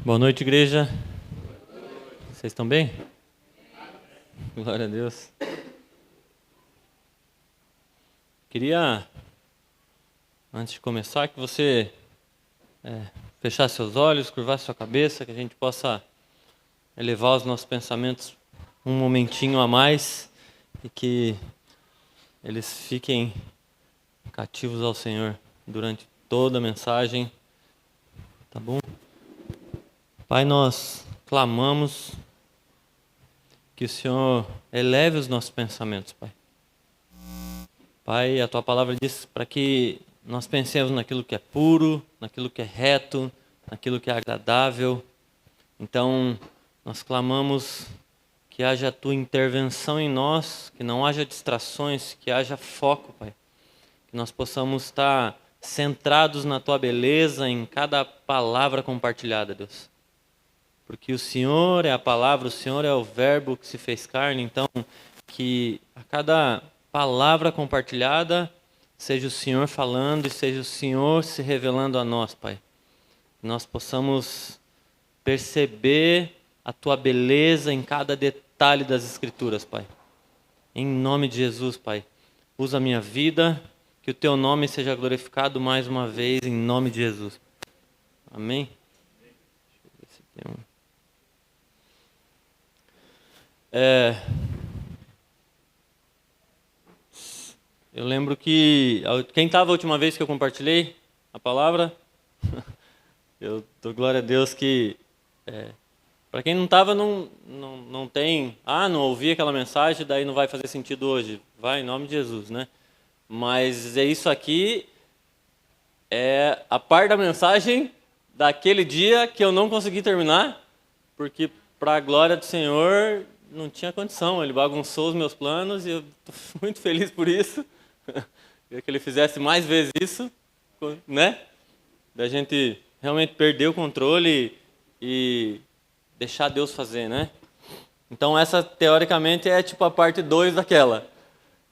Boa noite, igreja. Vocês estão bem? Glória a Deus. Queria, antes de começar, que você fechasse seus olhos, curvasse sua cabeça, que a gente possa elevar os nossos pensamentos um momentinho a mais e que eles fiquem cativos ao Senhor durante toda a mensagem. Tá bom? Pai, nós clamamos que o Senhor eleve os nossos pensamentos, Pai. Pai, a Tua palavra diz para que nós pensemos naquilo que é puro, naquilo que é reto, naquilo que é agradável. Então, nós clamamos que haja a Tua intervenção em nós, que não haja distrações, que haja foco, Pai. Que nós possamos estar centrados na Tua beleza em cada palavra compartilhada, Deus. Porque o Senhor é a palavra, o Senhor é o verbo que se fez carne, então que a cada palavra compartilhada seja o Senhor falando e seja o Senhor se revelando a nós, Pai. Que nós possamos perceber a Tua beleza em cada detalhe das Escrituras, Pai. Em nome de Jesus, Pai. Usa a minha vida, que o Teu nome seja glorificado mais uma vez, em nome de Jesus. Amém? Deixa eu ver se tem um... Eu lembro que... Quem estava a última vez que eu compartilhei a palavra? Eu dou glória a Deus que... Para quem não estava, não tem... não ouvi aquela mensagem, daí não vai fazer sentido hoje. Vai, em nome de Jesus, né? Mas é isso aqui, é a parte da mensagem daquele dia que eu não consegui terminar, porque para a glória do Senhor... não tinha condição, ele bagunçou os meus planos e eu estou muito feliz por isso. Queria que ele fizesse mais vezes isso, né? Da gente realmente perder o controle e deixar Deus fazer, né? Então essa, teoricamente, é tipo a parte 2 daquela.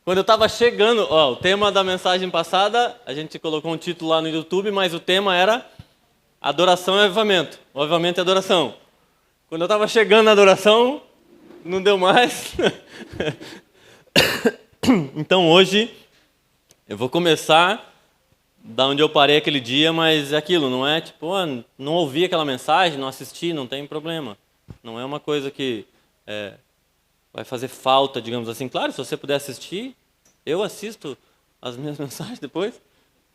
Quando eu estava chegando, o tema da mensagem passada, a gente colocou um título lá no YouTube, mas o tema era adoração e avivamento. O avivamento e adoração. Quando eu estava chegando na adoração... não deu mais. Então hoje eu vou começar da onde eu parei aquele dia, mas é aquilo, não é tipo, não ouvi aquela mensagem, não assisti, não tem problema. Não é uma coisa que vai fazer falta, digamos assim. Claro, se você puder assistir, eu assisto as minhas mensagens depois.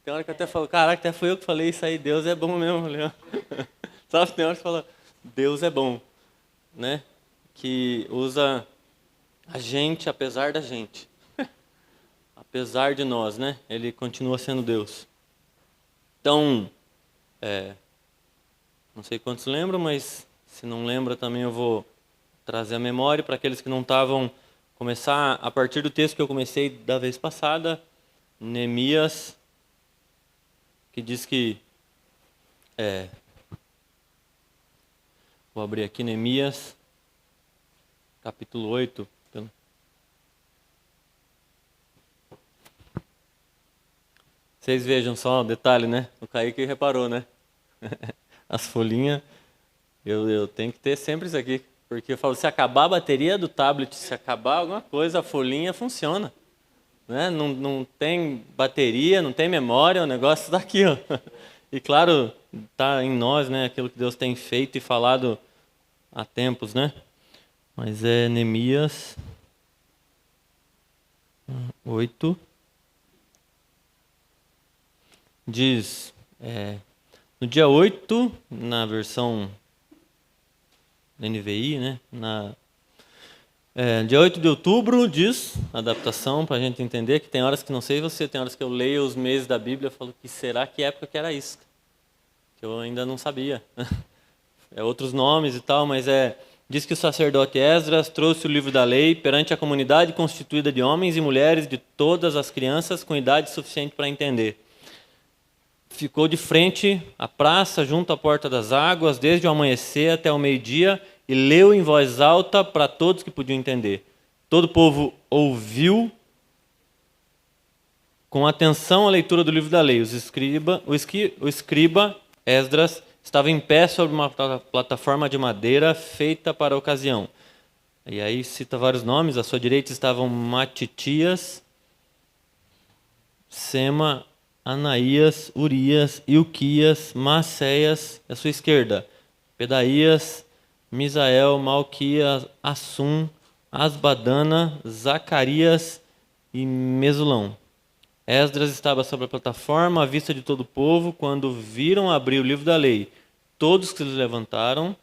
Tem hora que eu até falo, caraca, até foi eu que falei isso aí, Deus é bom mesmo, Leão. Sabe, tem hora que você fala, Deus é bom, né? Que usa a gente apesar da gente. Apesar de nós, né? Ele continua sendo Deus. Então, não sei quantos lembram, mas se não lembra também eu vou trazer a memória para aqueles que não estavam, começar a partir do texto que eu comecei da vez passada, Neemias, que diz que... vou abrir aqui Neemias... capítulo 8. Vocês vejam só o detalhe, né? O Kaique reparou, né? As folhinhas. Eu tenho que ter sempre isso aqui. Porque eu falo, se acabar a bateria do tablet, se acabar alguma coisa, a folhinha funciona. Né? Não tem bateria, não tem memória, o negócio está aqui, ó. E claro, está em nós, né? Aquilo que Deus tem feito e falado há tempos, né? Mas é Neemias 8. Diz, no dia 8, na versão NVI, né? Dia 8 de outubro, diz, adaptação, para a gente entender, que tem horas que não sei você, tem horas que eu leio os meses da Bíblia e falo, que será que época que era isso? Que eu ainda não sabia. Outros nomes e tal, mas diz que o sacerdote Esdras trouxe o livro da lei perante a comunidade constituída de homens e mulheres, de todas as crianças com idade suficiente para entender. Ficou de frente à praça, junto à porta das águas, desde o amanhecer até o meio-dia, e leu em voz alta para todos que podiam entender. Todo o povo ouviu com atenção a leitura do livro da lei. O escriba Esdras estava em pé sobre uma plataforma de madeira feita para a ocasião. E aí cita vários nomes. À sua direita estavam Matitias, Sema, Anaías, Urias, Ilquias, Maceias. À sua esquerda, Pedaías, Misael, Malquias, Assum, Asbadana, Zacarias e Mesulão. Esdras estava sobre a plataforma à vista de todo o povo. Quando viram abrir o livro da lei, todos que se levantaram.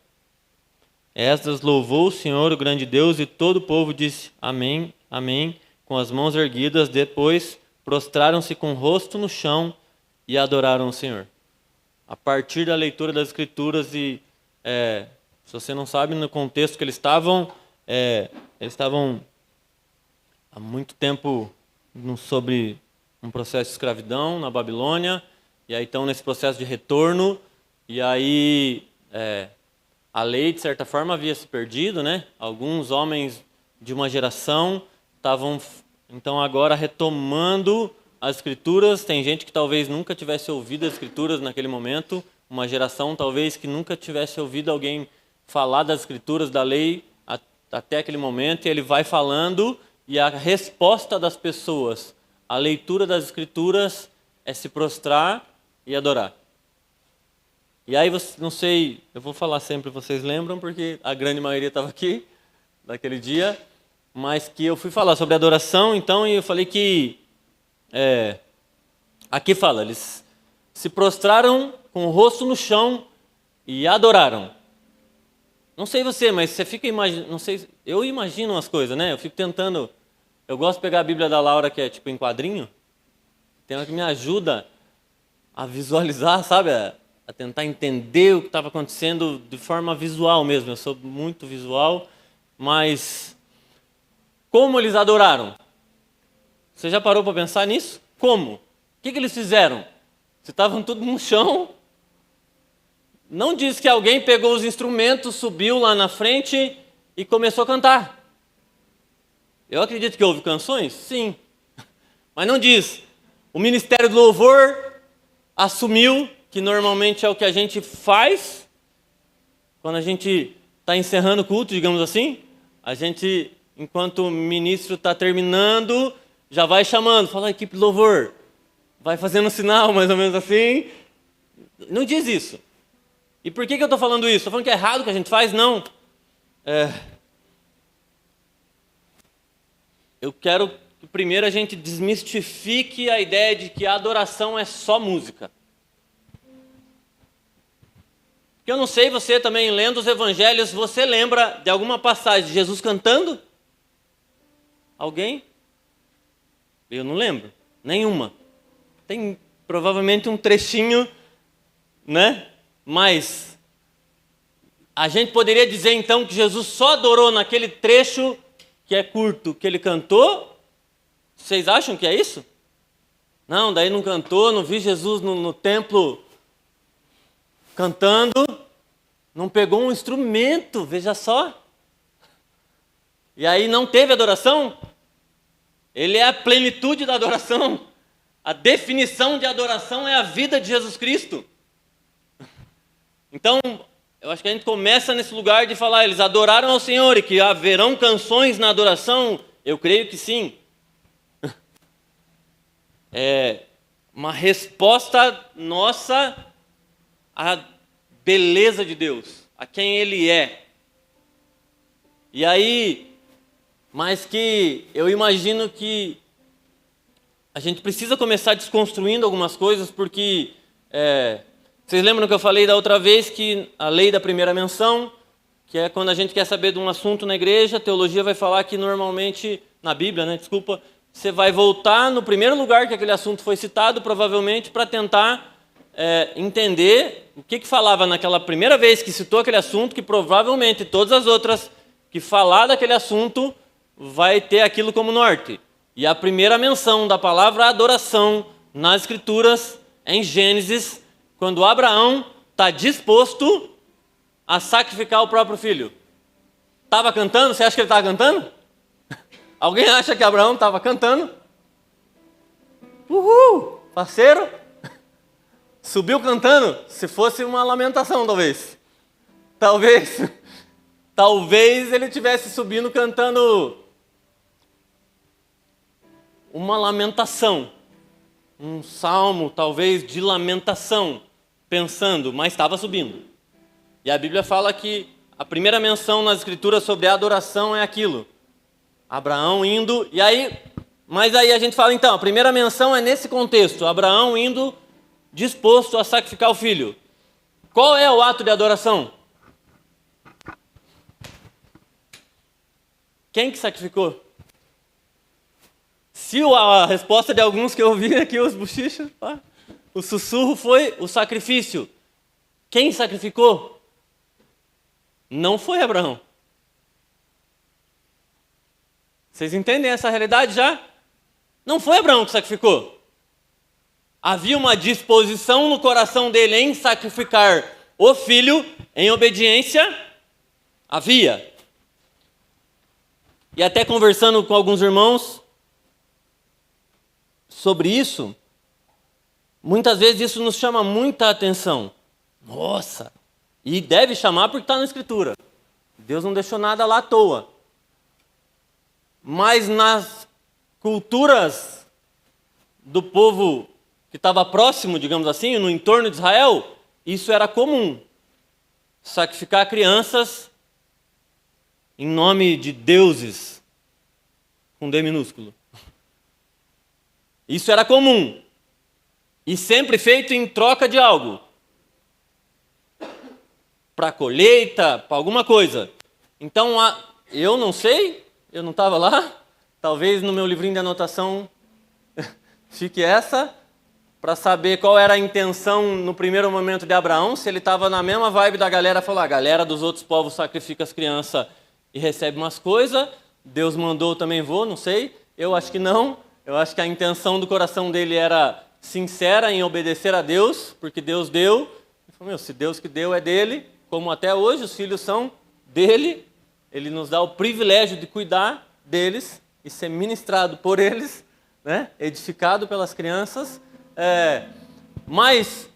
Esdras louvou o Senhor, o grande Deus, e todo o povo disse amém, amém, com as mãos erguidas. Depois prostraram-se com o rosto no chão e adoraram o Senhor. A partir da leitura das Escrituras, e se você não sabe, no contexto que eles estavam há muito tempo sobre um processo de escravidão na Babilônia, e aí estão nesse processo de retorno, e aí a lei, de certa forma, havia se perdido, né? Alguns homens de uma geração estavam, então, agora retomando as Escrituras. Tem gente que talvez nunca tivesse ouvido as Escrituras naquele momento, uma geração talvez que nunca tivesse ouvido alguém falar das Escrituras, da lei, até aquele momento, e ele vai falando, e a resposta das pessoas à leitura das Escrituras é se prostrar e adorar. E aí, não sei, eu vou falar sempre, vocês lembram, porque a grande maioria estava aqui, naquele dia, mas que eu fui falar sobre adoração, então, e eu falei que, aqui fala, eles se prostraram com o rosto no chão e adoraram. Não sei você, mas você fica imaginando, não sei, eu imagino as coisas, né? Eu fico tentando, eu gosto de pegar a Bíblia da Laura, que é tipo em quadrinho, tem uma que me ajuda a visualizar, sabe? A tentar entender o que estava acontecendo de forma visual mesmo. Eu sou muito visual, mas como eles adoraram? Você já parou para pensar nisso? Como? O que eles fizeram? Se estavam tudo no chão, não diz que alguém pegou os instrumentos, subiu lá na frente e começou a cantar. Eu acredito que houve canções? Sim. Mas não diz. O Ministério do Louvor assumiu, que normalmente é o que a gente faz quando a gente está encerrando o culto, digamos assim. A gente, enquanto o ministro está terminando, já vai chamando, fala, equipe de louvor, vai fazendo um sinal, mais ou menos assim. Não diz isso. E por que eu estou falando isso? Estou falando que é errado o que a gente faz? Não. Eu quero que primeiro a gente desmistifique a ideia de que a adoração é só música. Porque eu não sei, você também lendo os evangelhos, você lembra de alguma passagem de Jesus cantando? Alguém? Eu não lembro. Nenhuma. Tem provavelmente um trechinho, né? Mas a gente poderia dizer então que Jesus só adorou naquele trecho que é curto, que ele cantou? Vocês acham que é isso? Não, daí não cantou, não vi Jesus no templo cantando, não pegou um instrumento, veja só. E aí não teve adoração? Ele é a plenitude da adoração. A definição de adoração é a vida de Jesus Cristo. Então, eu acho que a gente começa nesse lugar de falar, eles adoraram ao Senhor e que haverão canções na adoração. Eu creio que sim. É uma resposta nossa à beleza de Deus, a quem Ele é. E aí, mas que eu imagino que a gente precisa começar desconstruindo algumas coisas, porque vocês lembram que eu falei da outra vez que a lei da primeira menção, que é quando a gente quer saber de um assunto na igreja, a teologia vai falar que normalmente, na Bíblia, né, desculpa, você vai voltar no primeiro lugar que aquele assunto foi citado, provavelmente, para tentar entender o que falava naquela primeira vez que citou aquele assunto, que provavelmente todas as outras que falar daquele assunto vai ter aquilo como norte. E a primeira menção da palavra adoração nas Escrituras é em Gênesis, quando Abraão está disposto a sacrificar o próprio filho. Estava cantando? Você acha que ele estava cantando? Alguém acha que Abraão estava cantando? Uhul! Parceiro? Subiu cantando? Se fosse uma lamentação, talvez. Talvez ele tivesse subindo cantando uma lamentação. Um salmo, talvez, de lamentação, pensando, mas estava subindo. E a Bíblia fala que a primeira menção nas Escrituras sobre a adoração é aquilo. Abraão indo, mas aí a gente fala, então, a primeira menção é nesse contexto, Abraão indo disposto a sacrificar o filho. Qual é o ato de adoração? Quem que sacrificou? Se a resposta de alguns que eu ouvi aqui, os bochichos, o sussurro foi o sacrifício. Quem sacrificou? Não foi Abraão. Vocês entendem essa realidade já? Não foi Abraão que sacrificou. Havia uma disposição no coração dele em sacrificar o filho em obediência? Havia. E até conversando com alguns irmãos sobre isso, muitas vezes isso nos chama muita atenção. Nossa! E deve chamar porque está na Escritura. Deus não deixou nada lá à toa. Mas nas culturas do povo que estava próximo, digamos assim, no entorno de Israel, isso era comum. Sacrificar crianças em nome de deuses, com D minúsculo. Isso era comum. E sempre feito em troca de algo. Para colheita, para alguma coisa. Então, eu não sei, eu não estava lá. Talvez no meu livrinho de anotação fique essa, para saber qual era a intenção no primeiro momento de Abraão, se ele estava na mesma vibe da galera, falou, a galera dos outros povos sacrifica as crianças e recebe umas coisas, Deus mandou, também vou, não sei. Eu acho que não. Eu acho que a intenção do coração dele era sincera em obedecer a Deus, porque Deus deu. Ele falou, se Deus que deu é dele, como até hoje os filhos são dele, ele nos dá o privilégio de cuidar deles e ser ministrado por eles, né? Edificado pelas crianças. Mas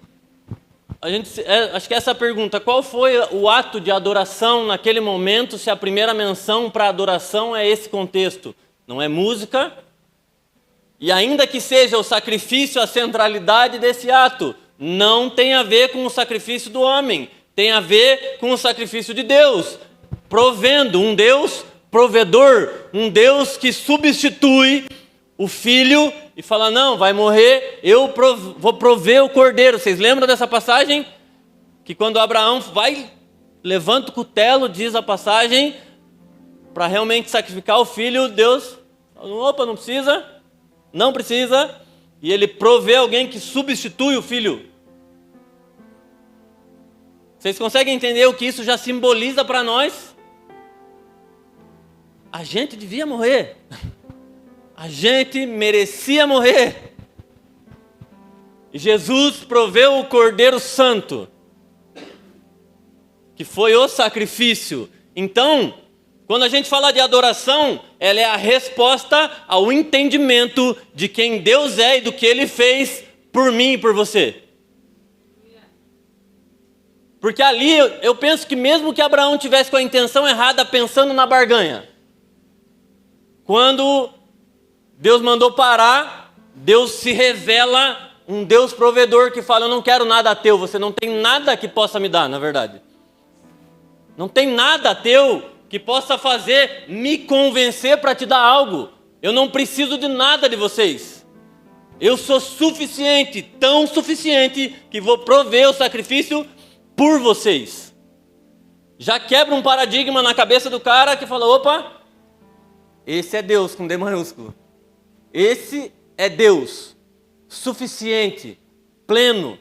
acho que essa pergunta, qual foi o ato de adoração naquele momento, se a primeira menção para adoração é esse contexto? Não é música, e ainda que seja o sacrifício a centralidade desse ato, não tem a ver com o sacrifício do homem, tem a ver com o sacrifício de Deus, provendo, um Deus provedor, um Deus que substitui o filho e fala, não, vai morrer, eu vou prover o cordeiro. Vocês lembram dessa passagem? Que quando Abraão levanta o cutelo, diz a passagem, para realmente sacrificar o filho, Deus, opa, não precisa, e ele provê alguém que substitui o filho. Vocês conseguem entender o que isso já simboliza para nós? A gente devia morrer. A gente merecia morrer. E Jesus proveu o Cordeiro Santo, que foi o sacrifício. Então, quando a gente fala de adoração, ela é a resposta ao entendimento de quem Deus é e do que Ele fez por mim e por você. Porque ali eu penso que mesmo que Abraão tivesse com a intenção errada, pensando na barganha, quando Deus mandou parar, Deus se revela um Deus provedor que fala, eu não quero nada teu, você não tem nada que possa me dar, na verdade. Não tem nada teu que possa fazer me convencer para te dar algo. Eu não preciso de nada de vocês. Eu sou suficiente, tão suficiente, que vou prover o sacrifício por vocês. Já quebra um paradigma na cabeça do cara que fala, opa, esse é Deus com D maiúsculo. Esse é Deus, suficiente, pleno.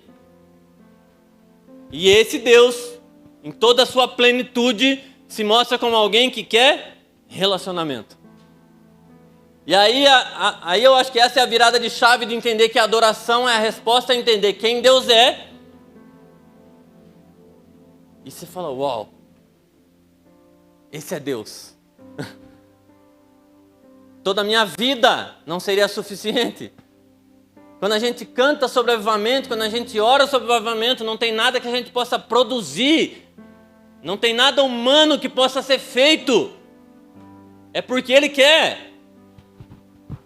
E esse Deus, em toda a sua plenitude, se mostra como alguém que quer relacionamento. E aí eu acho que essa é a virada de chave de entender que a adoração é a resposta a entender quem Deus é. E você fala, uau, esse é Deus. Toda a minha vida não seria suficiente. Quando a gente canta sobre avivamento, quando a gente ora sobre avivamento, não tem nada que a gente possa produzir. Não tem nada humano que possa ser feito. É porque Ele quer.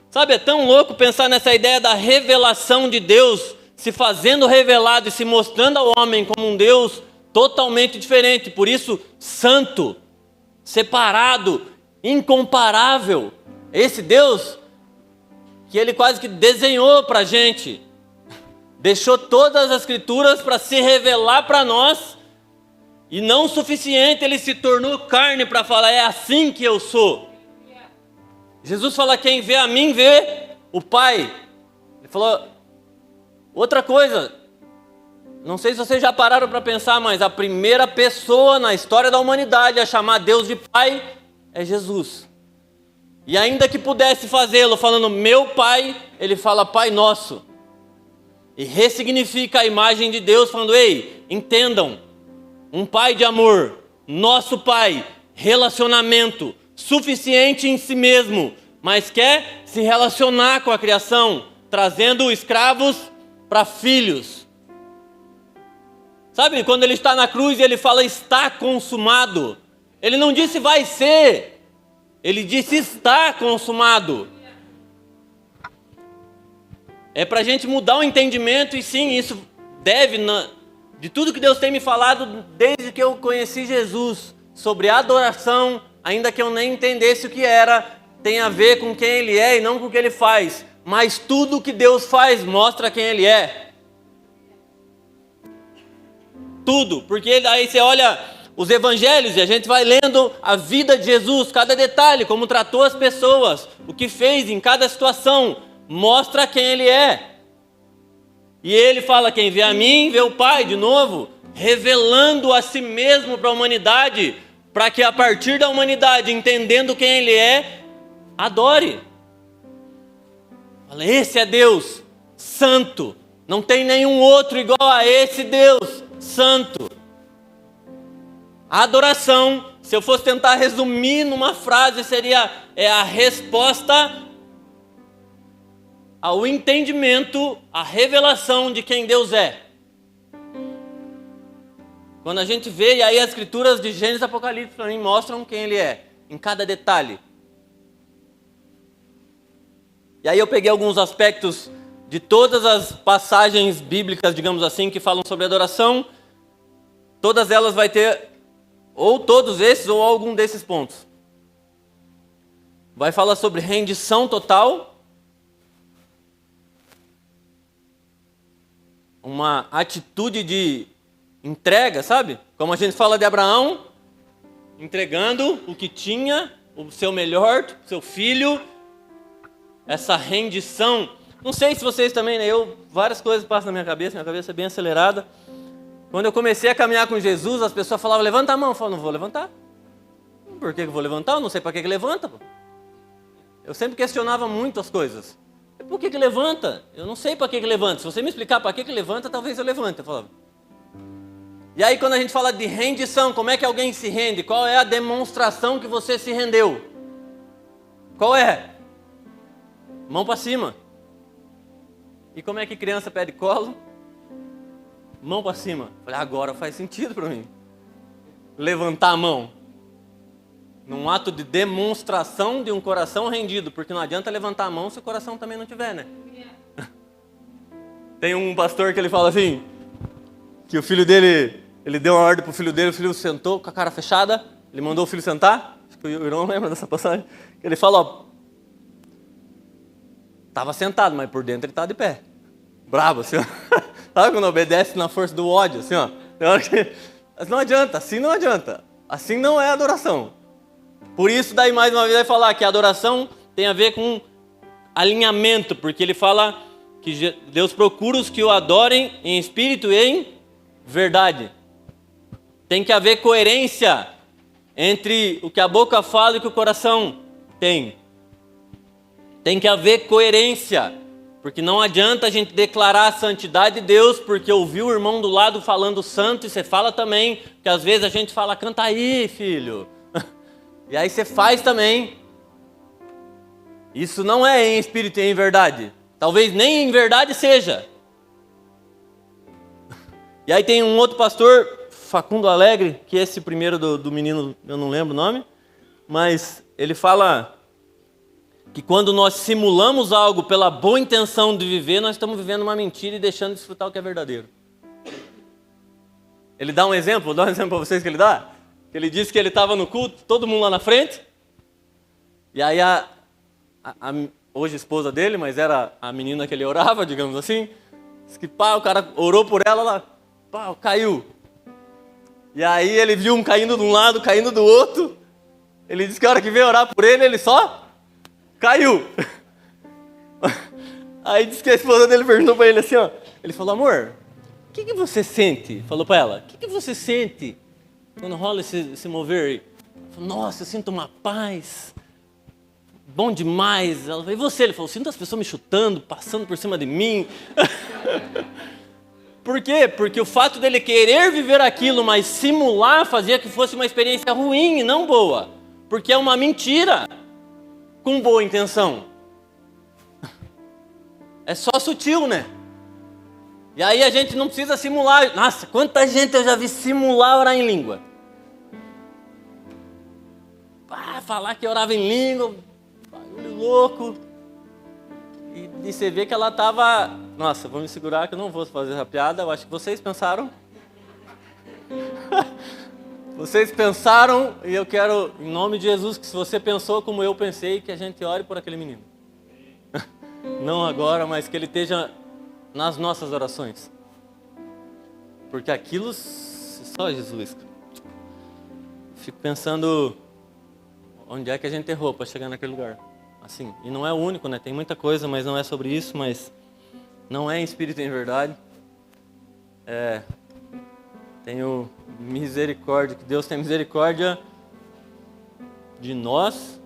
Sabe, é tão louco pensar nessa ideia da revelação de Deus se fazendo revelado e se mostrando ao homem como um Deus totalmente diferente. Por isso, santo, separado, incomparável. Esse Deus que Ele quase que desenhou para a gente. Deixou todas as escrituras para se revelar para nós. E não o suficiente, Ele se tornou carne para falar, é assim que eu sou. Jesus fala, quem vê a mim, vê o Pai. Ele falou, outra coisa, não sei se vocês já pararam para pensar, mas a primeira pessoa na história da humanidade a chamar Deus de Pai é Jesus. E ainda que pudesse fazê-lo falando meu Pai, Ele fala Pai Nosso. E ressignifica a imagem de Deus falando, ei, entendam, um Pai de amor, nosso Pai, relacionamento, suficiente em si mesmo, mas quer se relacionar com a criação, trazendo escravos para filhos. Sabe, quando Ele está na cruz e Ele fala está consumado, Ele não disse vai ser, Ele disse está consumado. É para a gente mudar o entendimento e sim, isso deve, de tudo que Deus tem me falado desde que eu conheci Jesus, sobre adoração, ainda que eu nem entendesse o que era, tem a ver com quem Ele é e não com o que Ele faz. Mas tudo que Deus faz mostra quem Ele é. Tudo, porque aí você olha os evangelhos e a gente vai lendo a vida de Jesus, cada detalhe, como tratou as pessoas, o que fez em cada situação, mostra quem Ele é. E Ele fala, quem vê a mim, vê o Pai, de novo, revelando a si mesmo para a humanidade, para que a partir da humanidade, entendendo quem Ele é, adore. Fala, esse é Deus, santo. Não tem nenhum outro igual a esse Deus, santo. A adoração, se eu fosse tentar resumir numa frase, seria a resposta ao entendimento, à revelação de quem Deus é. Quando a gente vê, e aí as escrituras de Gênesis e Apocalipse para mim mostram quem Ele é, em cada detalhe. E aí eu peguei alguns aspectos de todas as passagens bíblicas, digamos assim, que falam sobre adoração. Todas elas vai ter, ou todos esses, ou algum desses pontos. Vai falar sobre rendição total, uma atitude de entrega, sabe? Como a gente fala de Abraão, entregando o que tinha, o seu melhor, o seu filho, essa rendição. Não sei se vocês também, né? Várias coisas passam na minha cabeça é bem acelerada. Quando eu comecei a caminhar com Jesus, as pessoas falavam, levanta a mão. Eu falava, não vou levantar. Por que eu vou levantar? Eu não sei para que levanta. Pô. Eu sempre questionava muito as coisas. Por que levanta? Eu não sei para que levanta. Se você me explicar para que levanta, talvez eu levante. Eu falava. E aí quando a gente fala de rendição, como é que alguém se rende? Qual é a demonstração que você se rendeu? Qual é? Mão para cima. E como é que criança pede colo? Mão para cima. Falei, agora faz sentido para mim. Levantar a mão. Num ato de demonstração de um coração rendido. Porque não adianta levantar a mão se o coração também não tiver, né? Tem um pastor que ele fala assim, que o filho dele, ele deu uma ordem pro filho dele, o filho sentou com a cara fechada, ele mandou o filho sentar. Acho que o irmão lembra dessa passagem. Ele fala, ó, estava sentado, mas por dentro ele estava de pé. Bravo, assim, ó. Sabe quando obedece na força do ódio, assim, ó? Mas não adianta, assim não adianta. Assim não é adoração. Por isso, daí mais uma vez vai falar que a adoração tem a ver com alinhamento, porque ele fala que Deus procura os que o adorem em espírito e em verdade. Tem que haver coerência entre o que a boca fala e o que o coração tem. Tem que haver coerência, porque não adianta a gente declarar a santidade de Deus, porque ouviu o irmão do lado falando santo, e você fala também, que às vezes a gente fala, canta aí, filho. E aí você faz também. Isso não é em espírito e em verdade. Talvez nem em verdade seja. E aí tem um outro pastor, Facundo Alegre, que esse primeiro do menino, eu não lembro o nome, mas ele fala que quando nós simulamos algo pela boa intenção de viver, nós estamos vivendo uma mentira e deixando de desfrutar o que é verdadeiro. Ele dá um exemplo, vou dar um exemplo para vocês que ele dá. Ele disse que ele estava no culto, todo mundo lá na frente, e aí hoje a esposa dele, mas era a menina que ele orava, digamos assim, disse que pá, o cara orou por ela, lá, pá, caiu. E aí ele viu um caindo de um lado, caindo do outro. Ele disse que a hora que veio orar por ele, ele só caiu. Aí disse que a esposa dele perguntou para ele assim, ó. Ele falou, amor, o que você sente? Falou para ela, o que você sente quando rola esse mover? Falou, nossa, eu sinto uma paz. Bom demais. Ela falou, e você? Ele falou, sinto as pessoas me chutando, passando por cima de mim. Por quê? Porque o fato dele querer viver aquilo, mas simular, fazia que fosse uma experiência ruim e não boa. Porque é uma mentira com boa intenção. É só sutil, né? E aí a gente não precisa simular. Nossa, quanta gente eu já vi simular orar em língua. Falar que orava em língua, bagulho louco. E você vê que ela estava... Nossa, vou me segurar que eu não vou fazer essa piada. Eu acho que vocês pensaram. Vocês pensaram, e eu quero, em nome de Jesus, que se você pensou como eu pensei, que a gente ore por aquele menino. Não agora, mas que ele esteja nas nossas orações. Porque aquilo, só Jesus. Fico pensando, onde é que a gente errou para chegar naquele lugar. Assim, e não é o único, né? Tem muita coisa, mas não é sobre isso, mas não é em espírito e em verdade. Tenho misericórdia, que Deus tem misericórdia de nós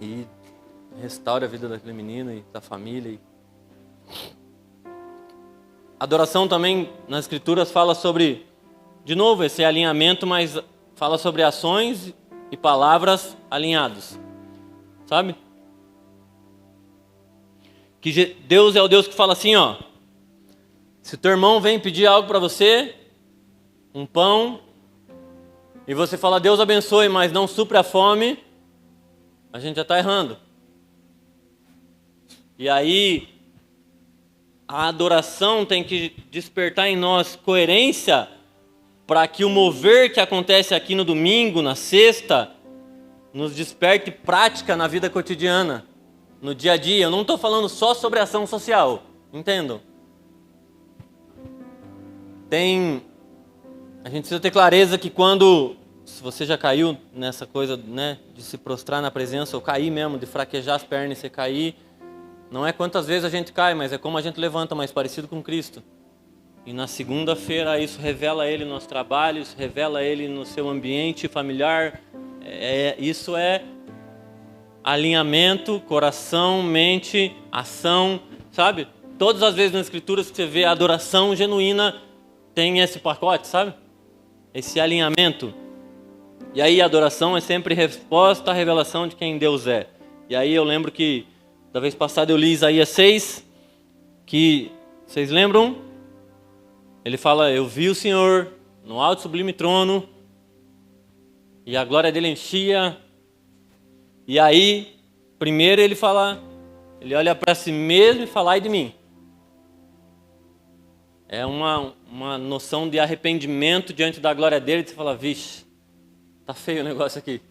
e restaure a vida daquele menino e da família. Adoração também nas escrituras fala sobre, de novo, esse alinhamento, mas fala sobre ações e palavras alinhados, sabe? Que Deus é o Deus que fala assim, ó, se teu irmão vem pedir algo para você, um pão, e você fala Deus abençoe, mas não supre a fome, a gente já está errando. E aí a adoração tem que despertar em nós coerência para que o mover que acontece aqui no domingo, na sexta, nos desperte prática na vida cotidiana, no dia a dia. Eu não estou falando só sobre ação social, entendam? A gente precisa ter clareza que quando, se você já caiu nessa coisa, né, de se prostrar na presença, ou cair mesmo, de fraquejar as pernas e você cair, não é quantas vezes a gente cai, mas é como a gente levanta, mais parecido com Cristo. E na segunda-feira isso revela Ele nos trabalhos, revela Ele no seu ambiente familiar. Isso é alinhamento, coração, mente, ação, sabe? Todas as vezes nas escrituras que você vê a adoração genuína tem esse pacote, sabe? Esse alinhamento. E aí a adoração é sempre resposta à revelação de quem Deus é. E aí eu lembro que da vez passada eu li Isaías 6, que, vocês lembram? Ele fala, eu vi o Senhor no alto sublime trono, e a glória dele enchia. E aí, primeiro ele fala, ele olha para si mesmo e fala, ai de mim. É uma noção de arrependimento diante da glória dele, e você fala, vixe, tá feio o negócio aqui.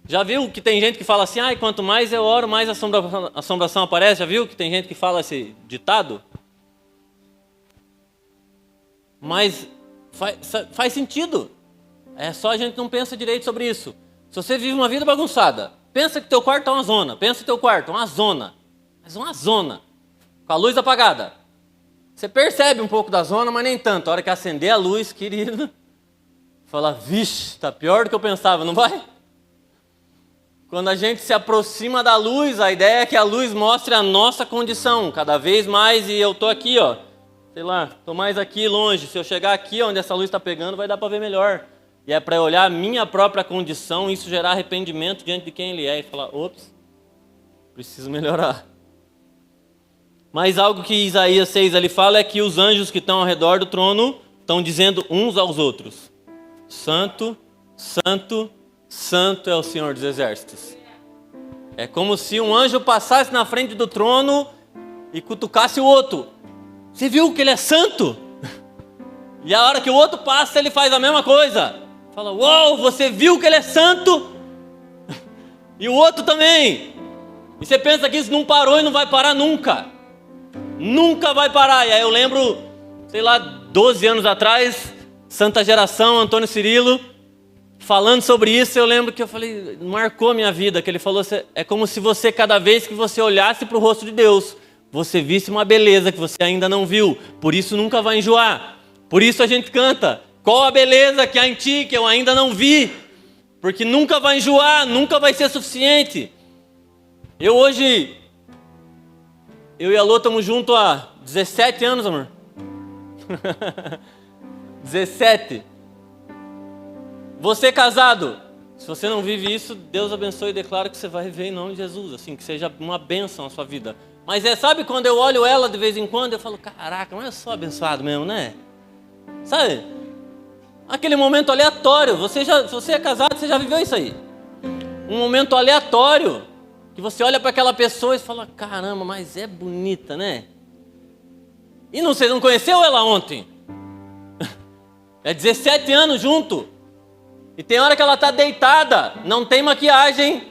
Já viu que tem gente que fala assim, ai, quanto mais eu oro, mais a assombração aparece? Já viu que tem gente que fala esse ditado? Mas faz sentido. É só a gente não pensa direito sobre isso. Se você vive uma vida bagunçada, pensa que teu quarto é uma zona. Pensa que teu quarto é uma zona. Mas uma zona. Com a luz apagada. Você percebe um pouco da zona, mas nem tanto. A hora que acender a luz, querido, fala, vixe, tá pior do que eu pensava, não vai? Quando a gente se aproxima da luz, a ideia é que a luz mostre a nossa condição, cada vez mais, e eu tô aqui, ó, sei lá, tô mais aqui longe. Se eu chegar aqui onde essa luz está pegando, vai dar para ver melhor. E é para olhar a minha própria condição e isso gerar arrependimento diante de quem Ele é e falar, ops, preciso melhorar. Mas algo que Isaías 6 ali fala é que os anjos que estão ao redor do trono estão dizendo uns aos outros: Santo, Santo, Santo é o Senhor dos Exércitos. É como se um anjo passasse na frente do trono e cutucasse o outro. Você viu que ele é santo? E a hora que o outro passa, ele faz a mesma coisa. Fala: uou, você viu que ele é santo? E o outro também. E você pensa que isso não parou e não vai parar nunca. Nunca vai parar. E aí eu lembro, sei lá, 12 anos atrás, Santa Geração, Antônio Cirilo, falando sobre isso, eu lembro que eu falei, marcou a minha vida, que ele falou, é como se você, cada vez que você olhasse para o rosto de Deus, você visse uma beleza que você ainda não viu, por isso nunca vai enjoar. Por isso a gente canta, qual a beleza que há em ti que eu ainda não vi, porque nunca vai enjoar, nunca vai ser suficiente. Eu e a Lô estamos juntos há 17 anos, amor. 17. Você casado, se você não vive isso, Deus abençoe e declara que você vai viver em nome de Jesus, assim, que seja uma bênção na sua vida. Mas sabe quando eu olho ela de vez em quando, eu falo, caraca, mas eu sou abençoado mesmo, né? Sabe? Aquele momento aleatório, se você é casado, você já viveu isso aí. Um momento aleatório, que você olha para aquela pessoa e fala, caramba, mas é bonita, né? E você não conheceu ela ontem? É 17 anos junto. E tem hora que ela está deitada, não tem maquiagem,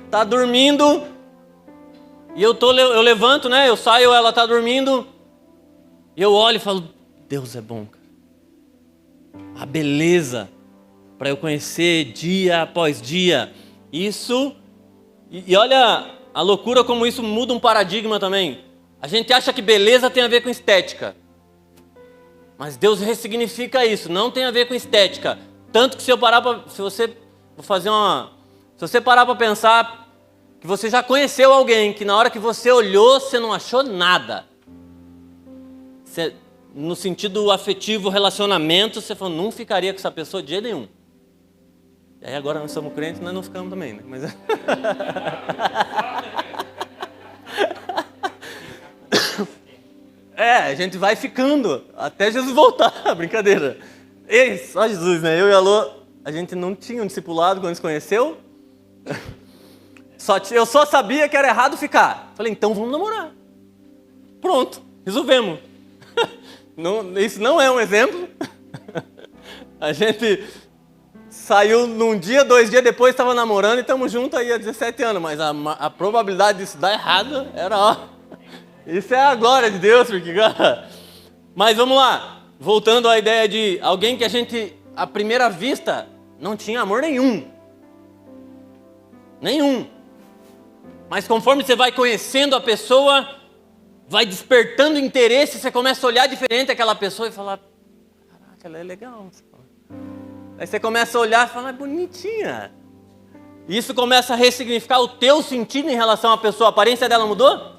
está dormindo. E eu levanto, né? Eu saio, ela está dormindo. E eu olho e falo, Deus é bom, cara. A beleza para eu conhecer dia após dia. Isso, e olha a loucura como isso muda um paradigma também. A gente acha que beleza tem a ver com estética. Mas Deus ressignifica isso, não tem a ver com estética. Tanto que se você parar para pensar que você já conheceu alguém que na hora que você olhou, você não achou nada. No sentido afetivo, relacionamento, você falou, não ficaria com essa pessoa de jeito nenhum. E aí agora nós somos crentes, nós não ficamos também, né? Mas... a gente vai ficando até Jesus voltar, brincadeira. Ei, só Jesus, né? Eu e a Lô, a gente não tinha um discipulado quando se conheceu. Eu só sabia que era errado ficar. Falei, então vamos namorar. Pronto, resolvemos. Isso não é um exemplo. A gente saiu num dia, 2 dias depois, estava namorando e estamos juntos aí há 17 anos. Mas a probabilidade disso dar errado era, isso é a glória de Deus, porque, cara... Mas vamos lá, voltando à ideia de alguém que a gente, à primeira vista, não tinha amor nenhum. Nenhum. Mas conforme você vai conhecendo a pessoa, vai despertando interesse, você começa a olhar diferente aquela pessoa e falar, caraca, ela é legal. Aí você começa a olhar e fala, é bonitinha. E isso começa a ressignificar o teu sentido em relação à pessoa. A aparência dela mudou?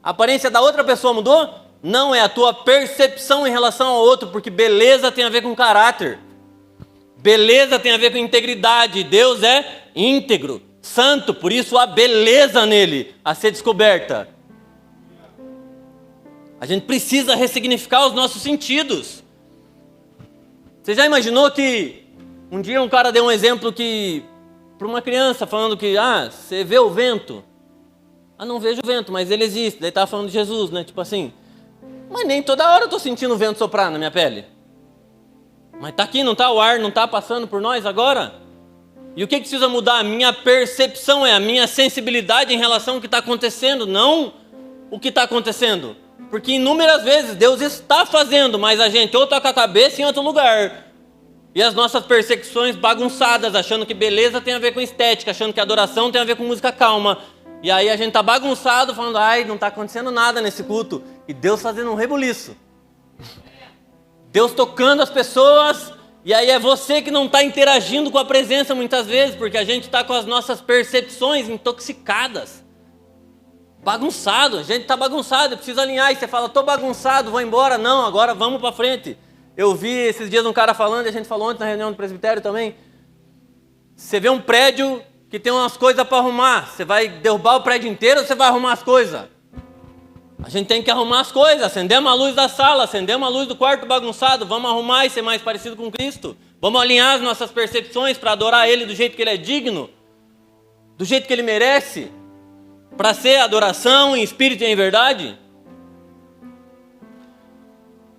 A aparência da outra pessoa mudou? Não, é a tua percepção em relação ao outro, porque beleza tem a ver com caráter. Beleza tem a ver com integridade. Deus é íntegro, santo, por isso há beleza nele a ser descoberta. A gente precisa ressignificar os nossos sentidos. Você já imaginou que um dia um cara deu um exemplo que para uma criança falando que você vê o vento? Não vejo o vento, mas ele existe. Daí estava falando de Jesus, né? Tipo assim, mas nem toda hora eu estou sentindo o vento soprar na minha pele. Mas está aqui, não está? O ar não está passando por nós agora? E o que precisa mudar? A minha percepção, a minha sensibilidade em relação ao que está acontecendo, não o que está acontecendo. Porque inúmeras vezes Deus está fazendo, mas a gente ou está com a cabeça em outro lugar. E as nossas percepções bagunçadas, achando que beleza tem a ver com estética, achando que adoração tem a ver com música calma. E aí a gente está bagunçado, falando, não está acontecendo nada nesse culto. E Deus fazendo um rebuliço. Deus tocando as pessoas, e aí é você que não está interagindo com a presença muitas vezes, porque a gente está com as nossas percepções intoxicadas. Bagunçado, a gente está bagunçado, precisa alinhar. E você fala, estou bagunçado, vou embora. Não, agora vamos para frente. Eu vi esses dias um cara falando, e a gente falou ontem na reunião do presbitério também. Você vê um prédio que tem umas coisas para arrumar. Você vai derrubar o prédio inteiro ou você vai arrumar as coisas? A gente tem que arrumar as coisas. Acendemos a luz da sala, acendemos a luz do quarto bagunçado. Vamos arrumar e ser mais parecido com Cristo. Vamos alinhar as nossas percepções para adorar Ele do jeito que Ele é digno, do jeito que Ele merece, para ser adoração em espírito e em verdade.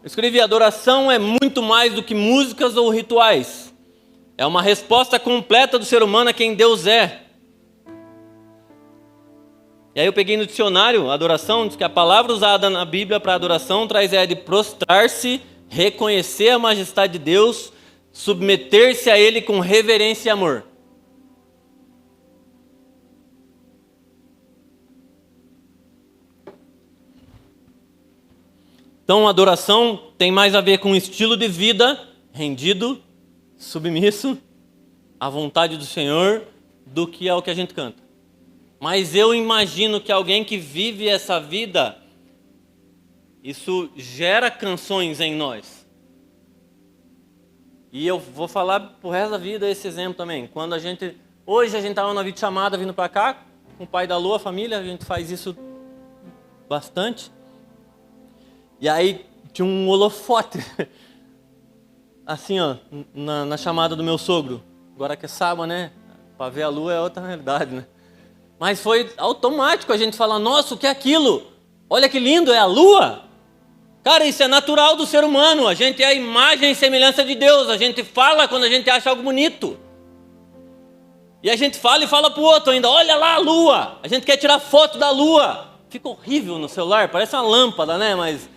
Eu escrevi: adoração é muito mais do que músicas ou rituais. É uma resposta completa do ser humano a quem Deus é. E aí eu peguei no dicionário, adoração, diz que a palavra usada na Bíblia para adoração traz a ideia de prostrar-se, reconhecer a majestade de Deus, submeter-se a Ele com reverência e amor. Então, adoração tem mais a ver com estilo de vida rendido, submisso à vontade do Senhor, do que ao que a gente canta. Mas eu imagino que alguém que vive essa vida, isso gera canções em nós. E eu vou falar pro resto da vida esse exemplo também. Hoje a gente estava na videochamada vindo para cá, com o pai da Lua, a família, a gente faz isso bastante. E aí tinha um holofote, assim ó, na chamada do meu sogro. Agora que é sábado, né? Para ver a lua é outra realidade, né? Mas foi automático a gente falar: nossa, o que é aquilo? Olha que lindo, é a lua? Cara, isso é natural do ser humano. A gente é a imagem e semelhança de Deus. A gente fala quando a gente acha algo bonito. E a gente fala e fala pro outro ainda: olha lá a lua. A gente quer tirar foto da lua. Fica horrível no celular, parece uma lâmpada, né? Mas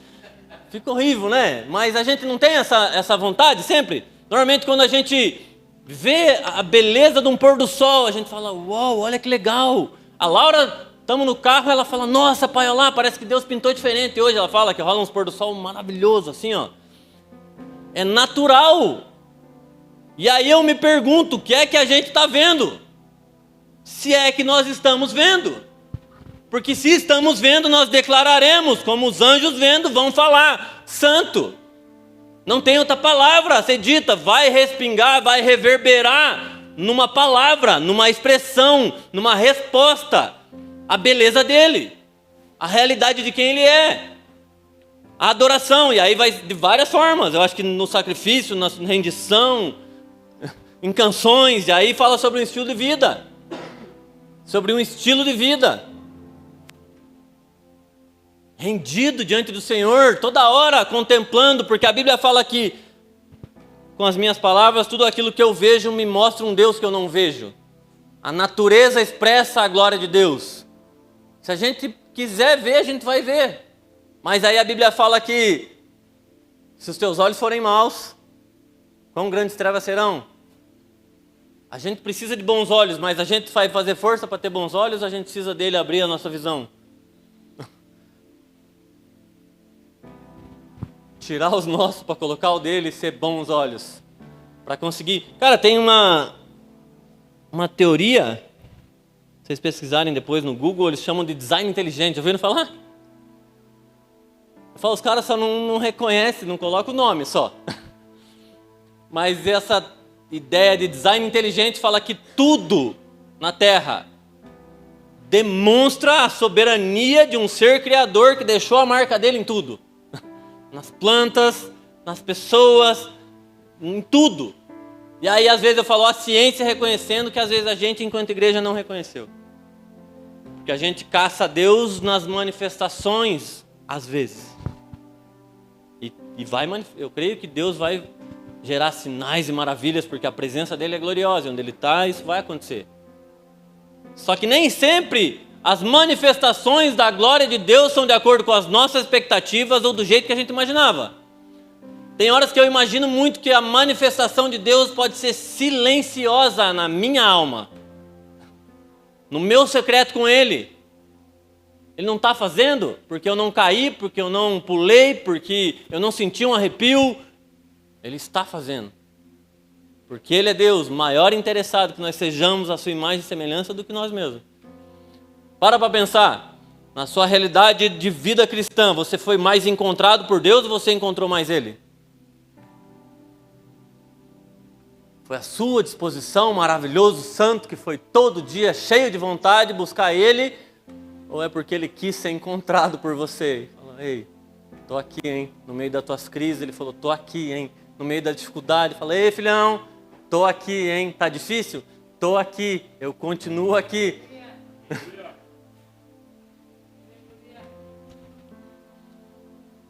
fica horrível, né? Mas a gente não tem essa vontade sempre? Normalmente quando a gente vê a beleza de um pôr do sol, a gente fala: uau, olha que legal. A Laura, estamos no carro, ela fala: nossa, pai, olha lá, parece que Deus pintou diferente hoje. Ela fala que rola uns pôr do sol maravilhoso, assim, ó. É natural. E aí eu me pergunto: o que é que a gente está vendo? Se é que nós estamos vendo. Porque se estamos vendo, nós declararemos, como os anjos vendo vão falar: santo. Não tem outra palavra a ser dita, vai respingar, vai reverberar numa palavra, numa expressão, numa resposta, a beleza dele, a realidade de quem ele é, a adoração. E aí vai de várias formas. Eu acho que no sacrifício, na rendição, em canções, e aí fala sobre um estilo de vida, sobre um estilo de vida rendido diante do Senhor, toda hora contemplando, porque a Bíblia fala que, com as minhas palavras, tudo aquilo que eu vejo me mostra um Deus que eu não vejo. A natureza expressa a glória de Deus. Se a gente quiser ver, a gente vai ver. Mas aí a Bíblia fala que, se os teus olhos forem maus, quão grandes trevas serão? A gente precisa de bons olhos, mas a gente vai fazer força para ter bons olhos, a gente precisa dele abrir a nossa visão. Tirar os nossos para colocar o dele e ser bons olhos. Para conseguir. Cara, tem uma teoria, se vocês pesquisarem depois no Google, eles chamam de design inteligente. Já ouviram falar? Eu falo, os caras só não reconhecem, não colocam o nome só. Mas essa ideia de design inteligente fala que tudo na Terra demonstra a soberania de um ser criador que deixou a marca dele em tudo. Nas plantas, nas pessoas, em tudo. E aí às vezes eu falo, a ciência reconhecendo que às vezes a gente enquanto igreja não reconheceu. Porque a gente caça Deus nas manifestações, às vezes. Eu creio que Deus vai gerar sinais e maravilhas, porque a presença dele é gloriosa, e onde ele está, isso vai acontecer. Só que nem sempre as manifestações da glória de Deus são de acordo com as nossas expectativas ou do jeito que a gente imaginava. Tem horas que eu imagino muito que a manifestação de Deus pode ser silenciosa na minha alma, no meu secreto com Ele. Ele não está fazendo porque eu não caí, porque eu não pulei, porque eu não senti um arrepio. Ele está fazendo. Porque Ele é Deus, maior interessado que nós sejamos a sua imagem e semelhança do que nós mesmos. Para pensar, na sua realidade de vida cristã, você foi mais encontrado por Deus ou você encontrou mais Ele? Foi a sua disposição, maravilhoso, santo, que foi todo dia cheio de vontade de buscar Ele? Ou é porque Ele quis ser encontrado por você? Fala, ei, tô aqui, hein? No meio das tuas crises, Ele falou, tô aqui, hein? No meio da dificuldade, fala, ei, filhão, tô aqui, hein? Tá difícil? Tô aqui, eu continuo aqui.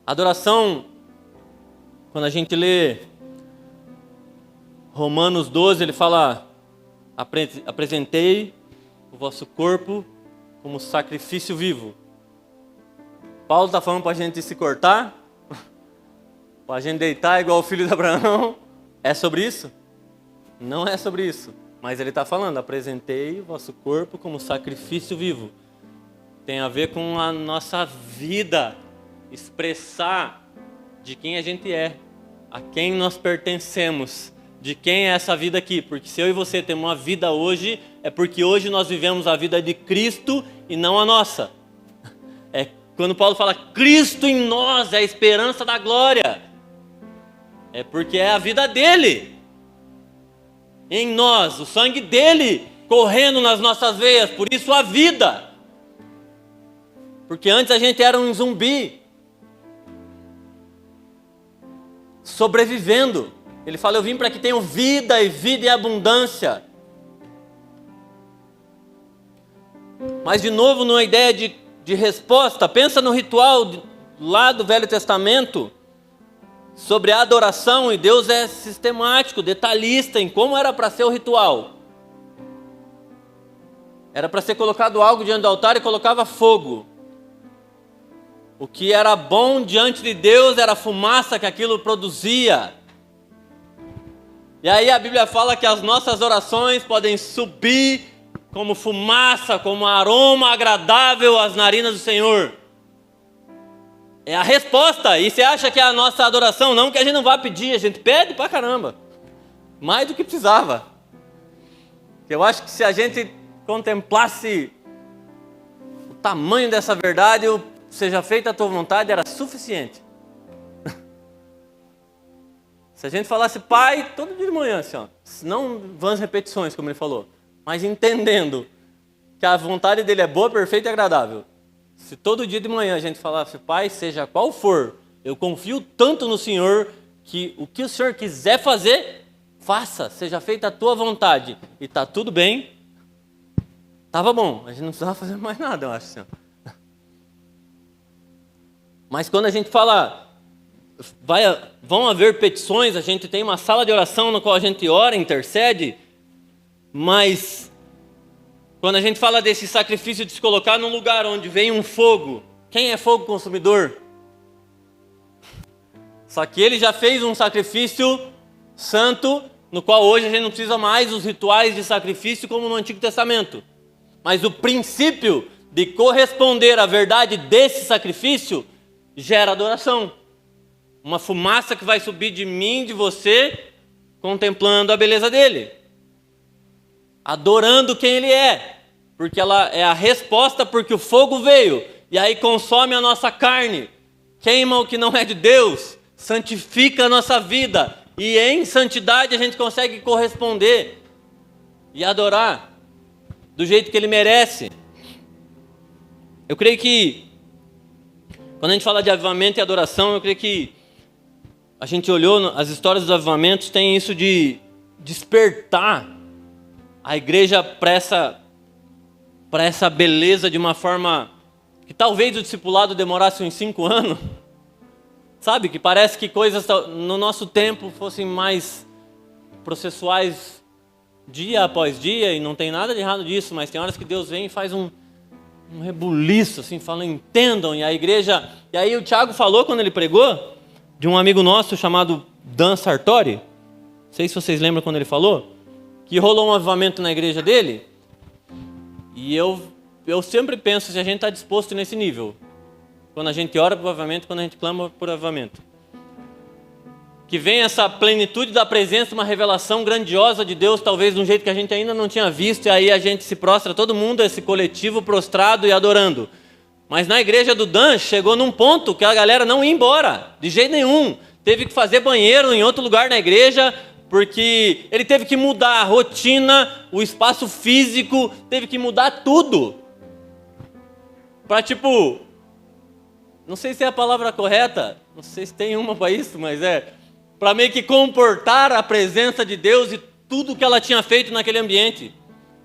Adoração, quando a gente lê Romanos 12, ele fala, apresentei o vosso corpo como sacrifício vivo. Paulo está falando para a gente se cortar, para a gente deitar igual o filho de Abraão. É sobre isso? Não é sobre isso. Mas ele está falando, apresentei o vosso corpo como sacrifício vivo. Tem a ver com a nossa vida, expressar de quem a gente é, a quem nós pertencemos, de quem é essa vida aqui. Porque se eu e você temos uma vida hoje, é porque hoje nós vivemos a vida de Cristo e não a nossa. É quando Paulo fala, Cristo em nós é a esperança da glória. É porque é a vida dele. Em nós, o sangue dele correndo nas nossas veias, por isso a vida. Porque antes a gente era um zumbi, sobrevivendo. Ele fala, eu vim para que tenham vida e vida em abundância. Mas de novo, numa ideia de resposta, pensa no ritual lá do Velho Testamento, sobre a adoração, e Deus é sistemático, detalhista em como era para ser o ritual. Era para ser colocado algo diante do altar e colocava fogo. O que era bom diante de Deus era a fumaça que aquilo produzia. E aí a Bíblia fala que as nossas orações podem subir como fumaça, como aroma agradável às narinas do Senhor. É a resposta. E você acha que é a nossa adoração? Não que a gente não vá pedir, a gente pede pra caramba. Mais do que precisava. Eu acho que se a gente contemplasse o tamanho dessa verdade, o seja feita a tua vontade era suficiente. Se a gente falasse, Pai, todo dia de manhã, assim, ó, não vãs repetições, como ele falou, mas entendendo que a vontade dele é boa, perfeita e agradável. Se todo dia de manhã a gente falasse, Pai, seja qual for, eu confio tanto no Senhor que o que o Senhor quiser fazer, faça, seja feita a tua vontade. E tá tudo bem, tava bom, a gente não precisava fazer mais nada, eu acho assim. Mas quando a gente fala, vão haver petições, a gente tem uma sala de oração no qual a gente ora, intercede, mas quando a gente fala desse sacrifício de se colocar num lugar onde vem um fogo, quem é fogo consumidor? Só que ele já fez um sacrifício santo, no qual hoje a gente não precisa mais os rituais de sacrifício como no Antigo Testamento. Mas o princípio de corresponder à verdade desse sacrifício gera adoração. Uma fumaça que vai subir de mim, de você, contemplando a beleza dele. Adorando quem ele é. Porque ela é a resposta, porque o fogo veio. E aí consome a nossa carne. Queima o que não é de Deus. Santifica a nossa vida. E em santidade a gente consegue corresponder. E adorar do jeito que ele merece. Eu creio que quando a gente fala de avivamento e adoração, eu creio que a gente olhou as histórias dos avivamentos, tem isso de despertar a igreja para essa beleza de uma forma que talvez o discipulado demorasse uns 5 anos. Sabe, que parece que coisas no nosso tempo fossem mais processuais dia após dia, e não tem nada de errado disso, mas tem horas que Deus vem e faz um rebuliço, assim, fala, entendam, e a igreja... E aí o Thiago falou, quando ele pregou, de um amigo nosso chamado Dan Sartori, não sei se vocês lembram quando ele falou, que rolou um avivamento na igreja dele, e eu sempre penso se a gente está disposto nesse nível, quando a gente ora por avivamento, quando a gente clama por avivamento. Que vem essa plenitude da presença, uma revelação grandiosa de Deus, talvez de um jeito que a gente ainda não tinha visto, e aí a gente se prostra, todo mundo, esse coletivo prostrado e adorando. Mas na igreja do Dan, chegou num ponto que a galera não ia embora, de jeito nenhum. Teve que fazer banheiro em outro lugar na igreja, porque ele teve que mudar a rotina, o espaço físico, teve que mudar tudo. Para tipo, não sei se é a palavra correta, não sei se tem uma para isso, mas para meio que comportar a presença de Deus e tudo que ela tinha feito naquele ambiente.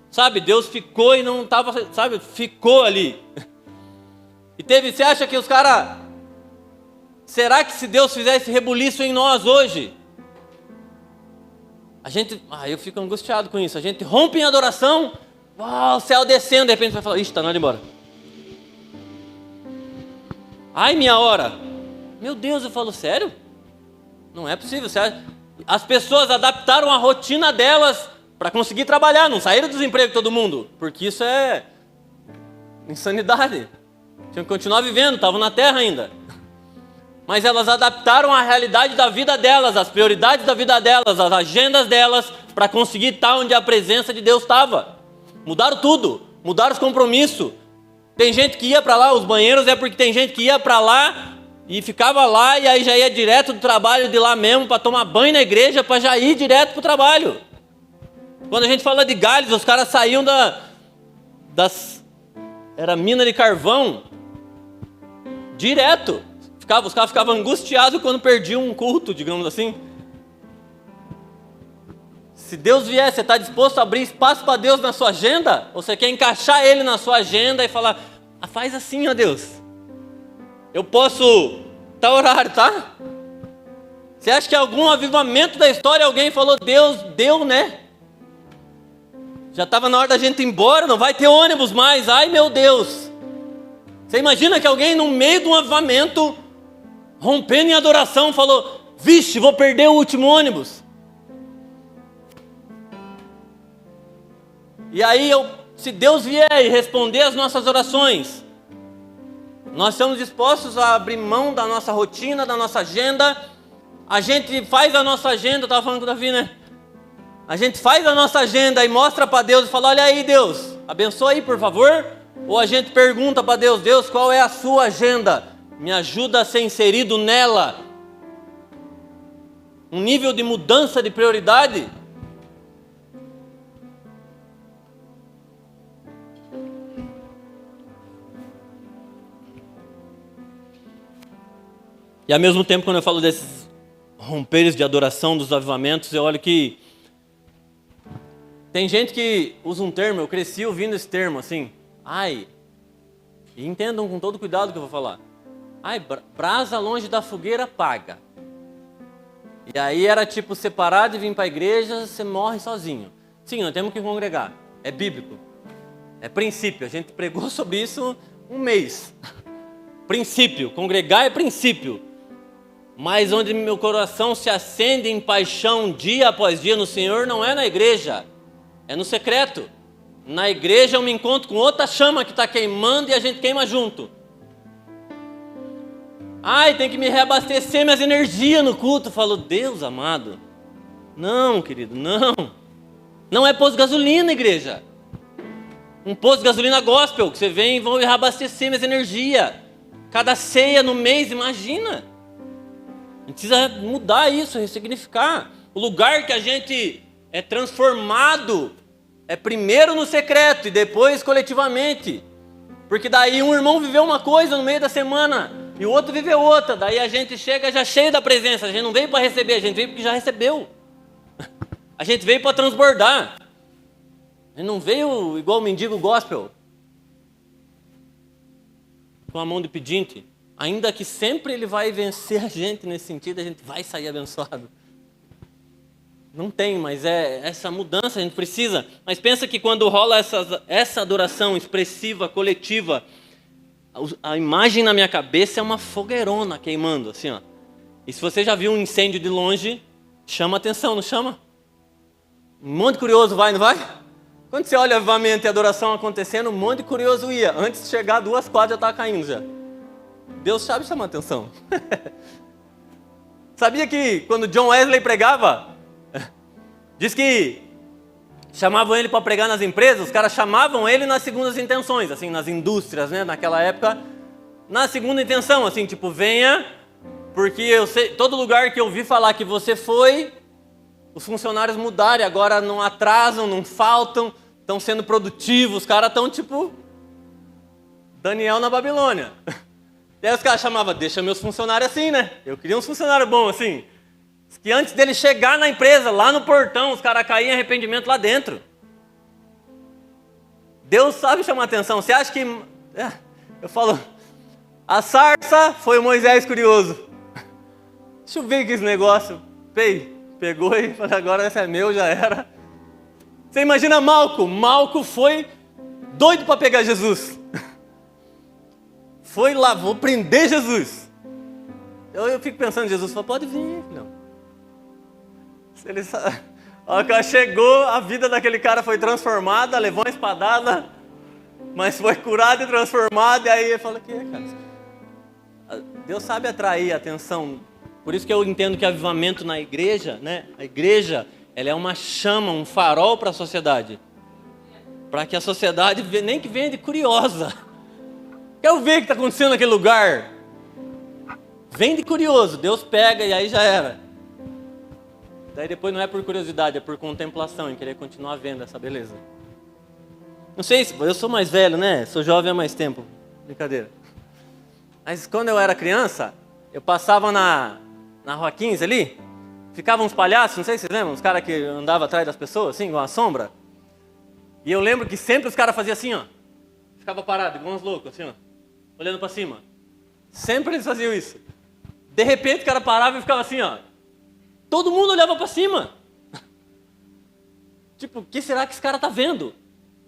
Sabe, Deus ficou e não estava, sabe, ficou ali. E você acha que os caras, será que se Deus fizesse rebuliço em nós hoje, eu fico angustiado com isso, a gente rompe em adoração, uau, o céu descendo, de repente vai falar, ixi, tá na hora de ir embora. Ai, minha hora. Meu Deus, eu falo, sério? Não é possível. As pessoas adaptaram a rotina delas para conseguir trabalhar, não saíram do desemprego todo mundo, porque isso é insanidade. Tinham que continuar vivendo, estavam na terra ainda. Mas elas adaptaram a realidade da vida delas, as prioridades da vida delas, as agendas delas, para conseguir estar onde a presença de Deus estava. Mudaram tudo, mudaram os compromissos. Tem gente que ia para lá, os banheiros é porque tem gente que ia para lá e ficava lá e aí já ia direto do trabalho de lá mesmo para tomar banho na igreja, para já ir direto para o trabalho. Quando a gente fala de Gales, os caras saíam era mina de carvão, direto. Os caras ficavam angustiados quando perdiam um culto, digamos assim. Se Deus vier, você está disposto a abrir espaço para Deus na sua agenda? Ou você quer encaixar Ele na sua agenda e falar, faz assim, ó Deus. Eu posso tal horário, tá? Você acha que algum avivamento da história alguém falou, Deus deu, né? Já estava na hora da gente ir embora, não vai ter ônibus mais, ai meu Deus. Você imagina que alguém no meio de um avivamento, rompendo em adoração, falou, vixe, vou perder o último ônibus. E aí, se Deus vier e responder as nossas orações, nós estamos dispostos a abrir mão da nossa rotina, da nossa agenda. A gente faz a nossa agenda, eu estava falando com o Davi, né? A gente faz a nossa agenda e mostra para Deus e fala, olha aí Deus, abençoa aí por favor. Ou a gente pergunta para Deus, Deus, qual é a sua agenda? Me ajuda a ser inserido nela. Um nível de mudança de prioridade. E ao mesmo tempo, quando eu falo desses romperes de adoração, dos avivamentos, eu olho que tem gente que usa um termo, eu cresci ouvindo esse termo assim, e entendam com todo cuidado o que eu vou falar. Brasa longe da fogueira paga. E aí era tipo separar de vir para a igreja, você morre sozinho. Sim, nós temos que congregar, é bíblico, é princípio, a gente pregou sobre isso um mês. Princípio, congregar é princípio. Mas onde meu coração se acende em paixão dia após dia no Senhor, não é na igreja, é no secreto. Na igreja eu me encontro com outra chama que está queimando e a gente queima junto. Tem que me reabastecer minhas energias no culto. Eu falo, Deus amado, não querido, não. Não é posto de gasolina, igreja. Um posto de gasolina gospel, que você vem e vão reabastecer minhas energias. Cada ceia no mês, imagina. A gente precisa mudar isso, ressignificar. O lugar que a gente é transformado é primeiro no secreto e depois coletivamente. Porque daí um irmão viveu uma coisa no meio da semana e o outro viveu outra. Daí a gente chega já cheio da presença. A gente não veio para receber, a gente veio porque já recebeu. A gente veio para transbordar. A gente não veio igual o mendigo gospel, com a mão de pedinte. Ainda que sempre ele vai vencer a gente nesse sentido, a gente vai sair abençoado. Não tem, mas é essa mudança, a gente precisa. Mas pensa que quando rola essa adoração expressiva, coletiva, a imagem na minha cabeça é uma fogueirona queimando, assim, ó. E se você já viu um incêndio de longe, chama atenção, não chama? Um monte de curioso vai, não vai? Quando você olha avivamento e adoração acontecendo, um monte de curioso ia. Antes de chegar, 2 quadras já estava caindo já. Deus sabe chamar atenção. Sabia que quando John Wesley pregava, diz que chamavam ele para pregar nas empresas, os caras chamavam ele nas segundas intenções, assim, nas indústrias, né, naquela época, na segunda intenção, assim, tipo, venha, porque eu sei, todo lugar que eu ouvi falar que você foi, os funcionários mudaram, agora não atrasam, não faltam, estão sendo produtivos, os caras estão tipo Daniel na Babilônia. E aí os caras chamavam, deixa meus funcionários assim, né? Eu queria uns funcionários bons assim. Que antes dele chegar na empresa, lá no portão, os caras caíam em arrependimento lá dentro. Deus sabe chamar atenção. Você acha que... eu falo, a sarça foi o Moisés curioso. Deixa eu ver que esse negócio. Pegou e falou, agora esse é meu, já era. Você imagina Malco. Malco foi doido para pegar Jesus. Foi lá, vou prender Jesus. Eu fico pensando, Jesus falou, pode vir, não. Se ele a hora que ela chegou, a vida daquele cara foi transformada, levou uma espadada, mas foi curado e transformado, e aí ele fala, que cara? Deus sabe atrair a atenção. Por isso que eu entendo que avivamento na igreja, né? A igreja, ela é uma chama, um farol para a sociedade. Para que a sociedade, nem que venha de curiosa. Quero ver o que está acontecendo naquele lugar. Vem de curioso, Deus pega e aí já era. Daí depois não é por curiosidade, é por contemplação, em querer continuar vendo essa beleza. Não sei se eu sou mais velho, né? Sou jovem há mais tempo. Brincadeira. Mas quando eu era criança, eu passava na Rua 15 ali, ficavam uns palhaços, não sei se vocês lembram, uns caras que andavam atrás das pessoas, assim, igual uma sombra. E eu lembro que sempre os caras faziam assim, ó. Ficava parado, igual uns loucos, assim, ó. Olhando para cima. Sempre eles faziam isso. De repente o cara parava e ficava assim, ó. Todo mundo olhava para cima. Tipo, o que será que esse cara tá vendo?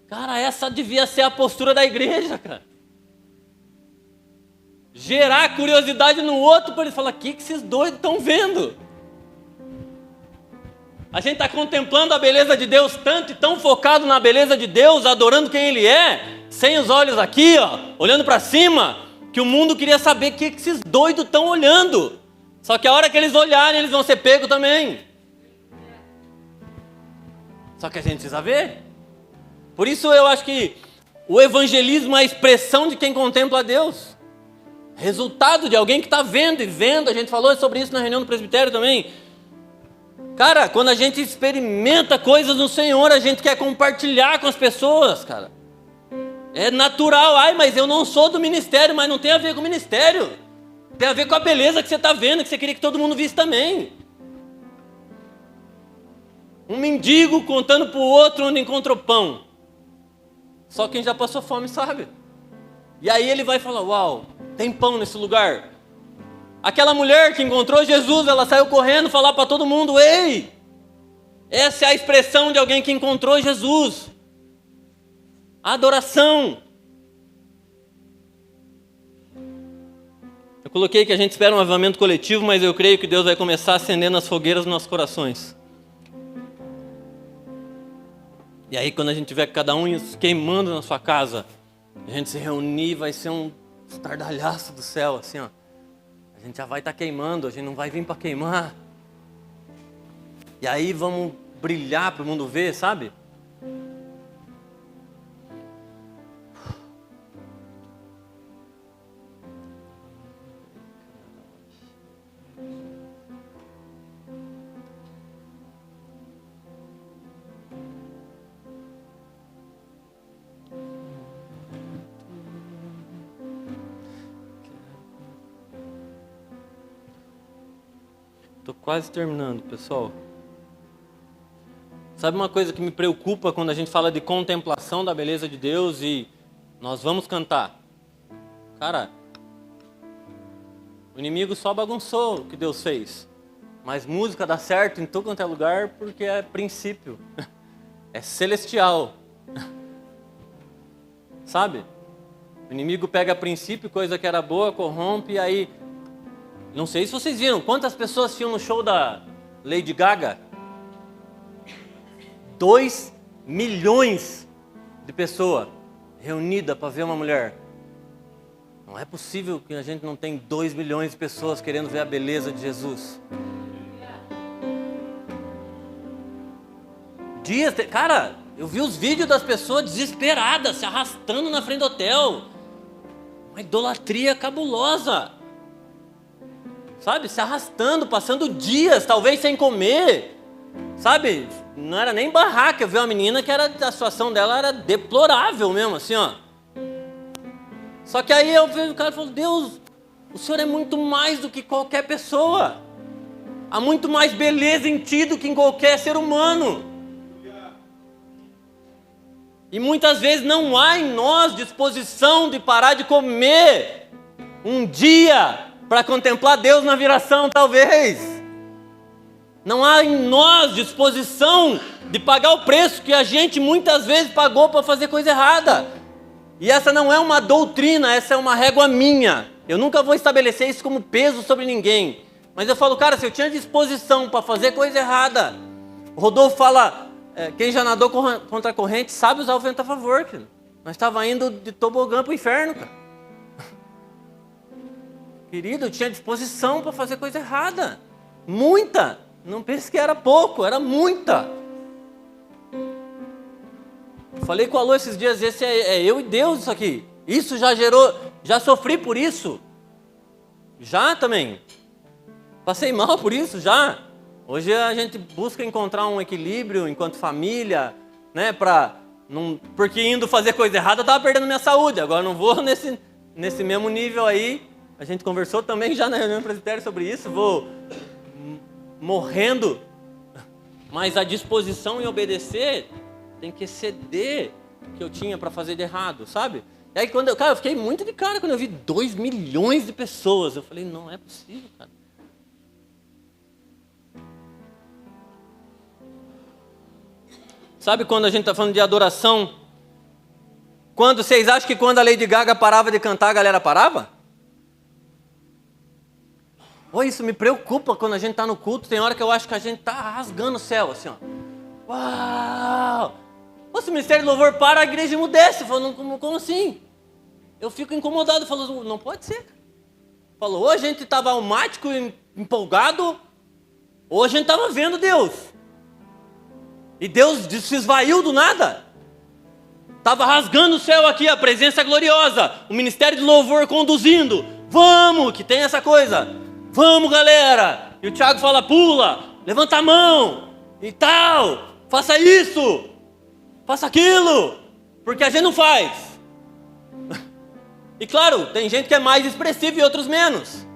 Cara, essa devia ser a postura da igreja, cara. Gerar curiosidade no outro para ele falar, o que esses doidos estão vendo? A gente está contemplando a beleza de Deus tanto e tão focado na beleza de Deus, adorando quem Ele é, sem os olhos aqui, ó, olhando para cima, que o mundo queria saber o que esses doidos estão olhando. Só que a hora que eles olharem, eles vão ser pegos também. Só que a gente precisa ver. Por isso eu acho que o evangelismo é a expressão de quem contempla a Deus. Resultado de alguém que está vendo e vendo. A gente falou sobre isso na reunião do presbitério também. Cara, quando a gente experimenta coisas no Senhor, a gente quer compartilhar com as pessoas, cara. É natural. Ai, mas eu não sou do ministério, mas não tem a ver com o ministério. Tem a ver com a beleza que você está vendo, que você queria que todo mundo visse também. Um mendigo contando para o outro onde encontrou pão. Só quem já passou fome sabe. E aí ele vai falar, uau, tem pão nesse lugar. Aquela mulher que encontrou Jesus, ela saiu correndo falar para todo mundo, ei, essa é a expressão de alguém que encontrou Jesus. Adoração. Eu coloquei que a gente espera um avivamento coletivo, mas eu creio que Deus vai começar acendendo as fogueiras nos nossos corações. E aí quando a gente tiver cada um queimando na sua casa, a gente se reunir, vai ser um estardalhaço do céu, assim, ó. A gente já vai estar queimando, a gente não vai vir para queimar. E aí vamos brilhar para o mundo ver, sabe? Estou quase terminando, pessoal. Sabe uma coisa que me preocupa quando a gente fala de contemplação da beleza de Deus e nós vamos cantar? Cara, o inimigo só bagunçou o que Deus fez. Mas música dá certo em todo quanto é lugar porque é princípio. É celestial. Sabe? O inimigo pega princípio, coisa que era boa, corrompe e aí... Não sei se vocês viram, quantas pessoas tinham no show da Lady Gaga? 2 milhões de pessoas reunidas para ver uma mulher. Não é possível que a gente não tenha 2 milhões de pessoas querendo ver a beleza de Jesus. Cara, eu vi os vídeos das pessoas desesperadas, se arrastando na frente do hotel. Uma idolatria cabulosa. Sabe, se arrastando, passando dias, talvez sem comer, Sabe? Não era nem barraca. Eu vi uma menina que a situação dela era deplorável mesmo, assim, ó. Só que aí eu vejo o cara e falo, Deus, o Senhor é muito mais do que qualquer pessoa. Há muito mais beleza em ti do que em qualquer ser humano. E muitas vezes não há em nós disposição de parar de comer um dia para contemplar Deus na viração, talvez. Não há em nós disposição de pagar o preço que a gente muitas vezes pagou para fazer coisa errada. E essa não é uma doutrina, essa é uma régua minha. Eu nunca vou estabelecer isso como peso sobre ninguém. Mas eu falo, cara, se eu tinha disposição para fazer coisa errada, o Rodolfo fala, quem já nadou contra a corrente sabe usar o vento a favor, cara. Nós estávamos indo de tobogã para o inferno, cara. Querido, eu tinha disposição para fazer coisa errada. Muita. Não pense que era pouco, era muita. Falei com o Alô esses dias, esse é eu e Deus isso aqui. Isso já gerou, já sofri por isso. Já também. Passei mal por isso, já. Hoje a gente busca encontrar um equilíbrio enquanto família, né? Porque indo fazer coisa errada eu estava perdendo minha saúde. Agora não vou nesse mesmo nível aí. A gente conversou também já na reunião do presbitério sobre isso. Vou morrendo. Mas a disposição em obedecer tem que exceder o que eu tinha para fazer de errado, sabe? E aí eu fiquei muito de cara quando eu vi 2 milhões de pessoas. Eu falei, não é possível, cara. Sabe quando a gente está falando de adoração? Vocês acham que quando a Lady Gaga parava de cantar, a galera parava? Isso me preocupa quando a gente está no culto. Tem hora que eu acho que a gente está rasgando o céu, assim, ó. Uau! Se o Ministério de Louvor para, a igreja emudece. Falando, como assim? Eu fico incomodado, falo, não pode ser. Falou, ou a gente estava almático, empolgado, ou a gente estava vendo Deus. E Deus se esvaiu do nada. Estava rasgando o céu aqui, a presença gloriosa. O Ministério de Louvor conduzindo. Vamos, que tem essa coisa. Vamos, galera. E o Thiago fala, pula, levanta a mão e tal. Faça isso, faça aquilo. Porque a gente não faz. E claro, tem gente que é mais expressiva e outros menos.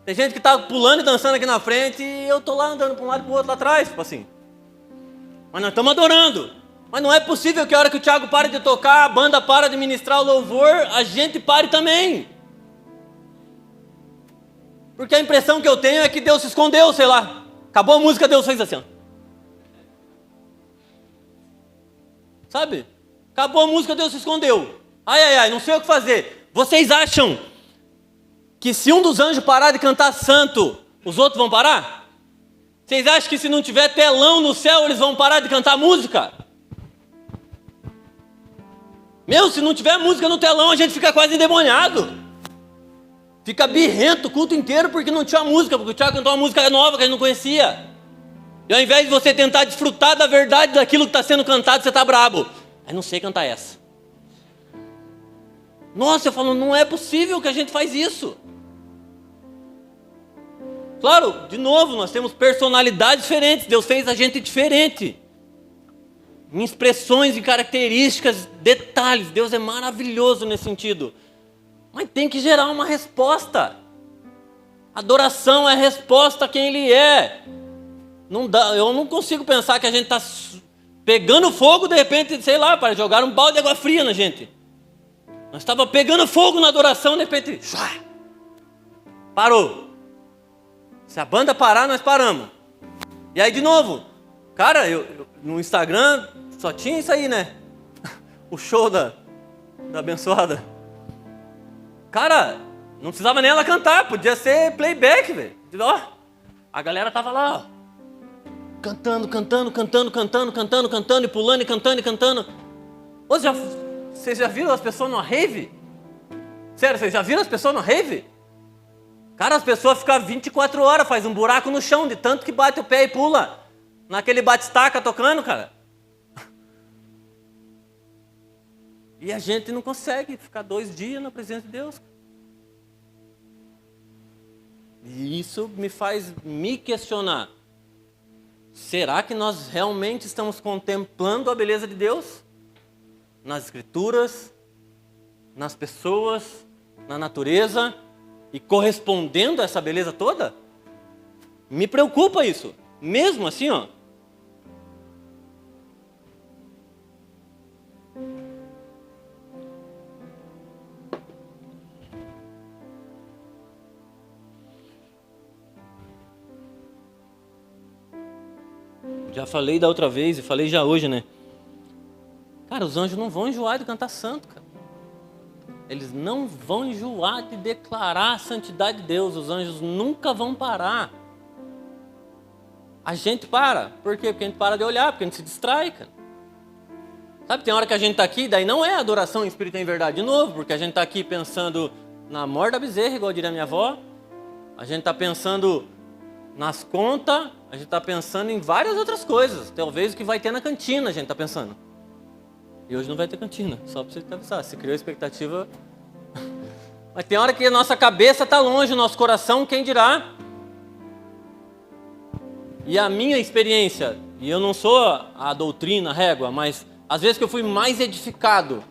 Tem gente que está pulando e dançando aqui na frente e eu estou lá andando para um lado e para o outro lá atrás, tipo assim. Mas nós estamos adorando. Mas não é possível que a hora que o Thiago pare de tocar, a banda para de ministrar o louvor, a gente pare também. Porque a impressão que eu tenho é que Deus se escondeu, sei lá. Acabou a música, Deus fez assim, ó. Sabe? Acabou a música, Deus se escondeu. Ai, não sei o que fazer. Vocês acham que se um dos anjos parar de cantar santo, os outros vão parar? Vocês acham que se não tiver telão no céu, eles vão parar de cantar música? Se não tiver música no telão, a gente fica quase endemoniado. Fica birrento o culto inteiro porque não tinha música, porque o Thiago cantou uma música nova que a gente não conhecia. E ao invés de você tentar desfrutar da verdade daquilo que está sendo cantado, você está brabo. Não sei cantar essa. Nossa, eu falo, não é possível que a gente faz isso. Claro, de novo, nós temos personalidades diferentes. Deus fez a gente diferente. Em expressões e características, detalhes. Deus é maravilhoso nesse sentido. Mas tem que gerar uma resposta. Adoração é resposta a quem Ele é. Não dá, eu não consigo pensar que a gente está pegando fogo, de repente, sei lá, para jogar um balde de água fria na gente. Nós estávamos pegando fogo na adoração, de repente, parou. Se a banda parar, nós paramos. E aí de novo, cara, eu no Instagram só tinha isso aí, né? O show da abençoada. Cara, não precisava nem ela cantar, podia ser playback, velho. Ó, a galera tava lá, ó. Cantando, e pulando, e cantando. Vocês já viram as pessoas numa rave? Sério, vocês já viram as pessoas numa rave? Cara, as pessoas ficam 24 horas, faz um buraco no chão, de tanto que bate o pé e pula. Naquele bate-estaca tocando, cara. E a gente não consegue ficar 2 dias na presença de Deus. E isso me faz me questionar. será que nós realmente estamos contemplando a beleza de Deus? Nas Escrituras, nas pessoas, na natureza e correspondendo a essa beleza toda? Me preocupa isso, mesmo assim, ó. Já falei da outra vez e falei já hoje, né? Cara, os anjos não vão enjoar de cantar santo, cara. Eles não vão enjoar de declarar a santidade de Deus. Os anjos nunca vão parar. A gente para. Por quê? Porque a gente para de olhar, porque a gente se distrai, cara. Sabe, tem hora que a gente está aqui, daí não é adoração em espírito e em verdade de novo, porque a gente está aqui pensando na morte da bezerra, igual diria minha avó. A gente está pensando nas contas, a gente está pensando em várias outras coisas. Talvez o que vai ter na cantina a gente está pensando. E hoje não vai ter cantina, só para você avisar. Se criou expectativa. Mas tem hora que a nossa cabeça está longe, o nosso coração, quem dirá? E a minha experiência, e eu não sou a doutrina, a régua, mas às vezes que eu fui mais edificado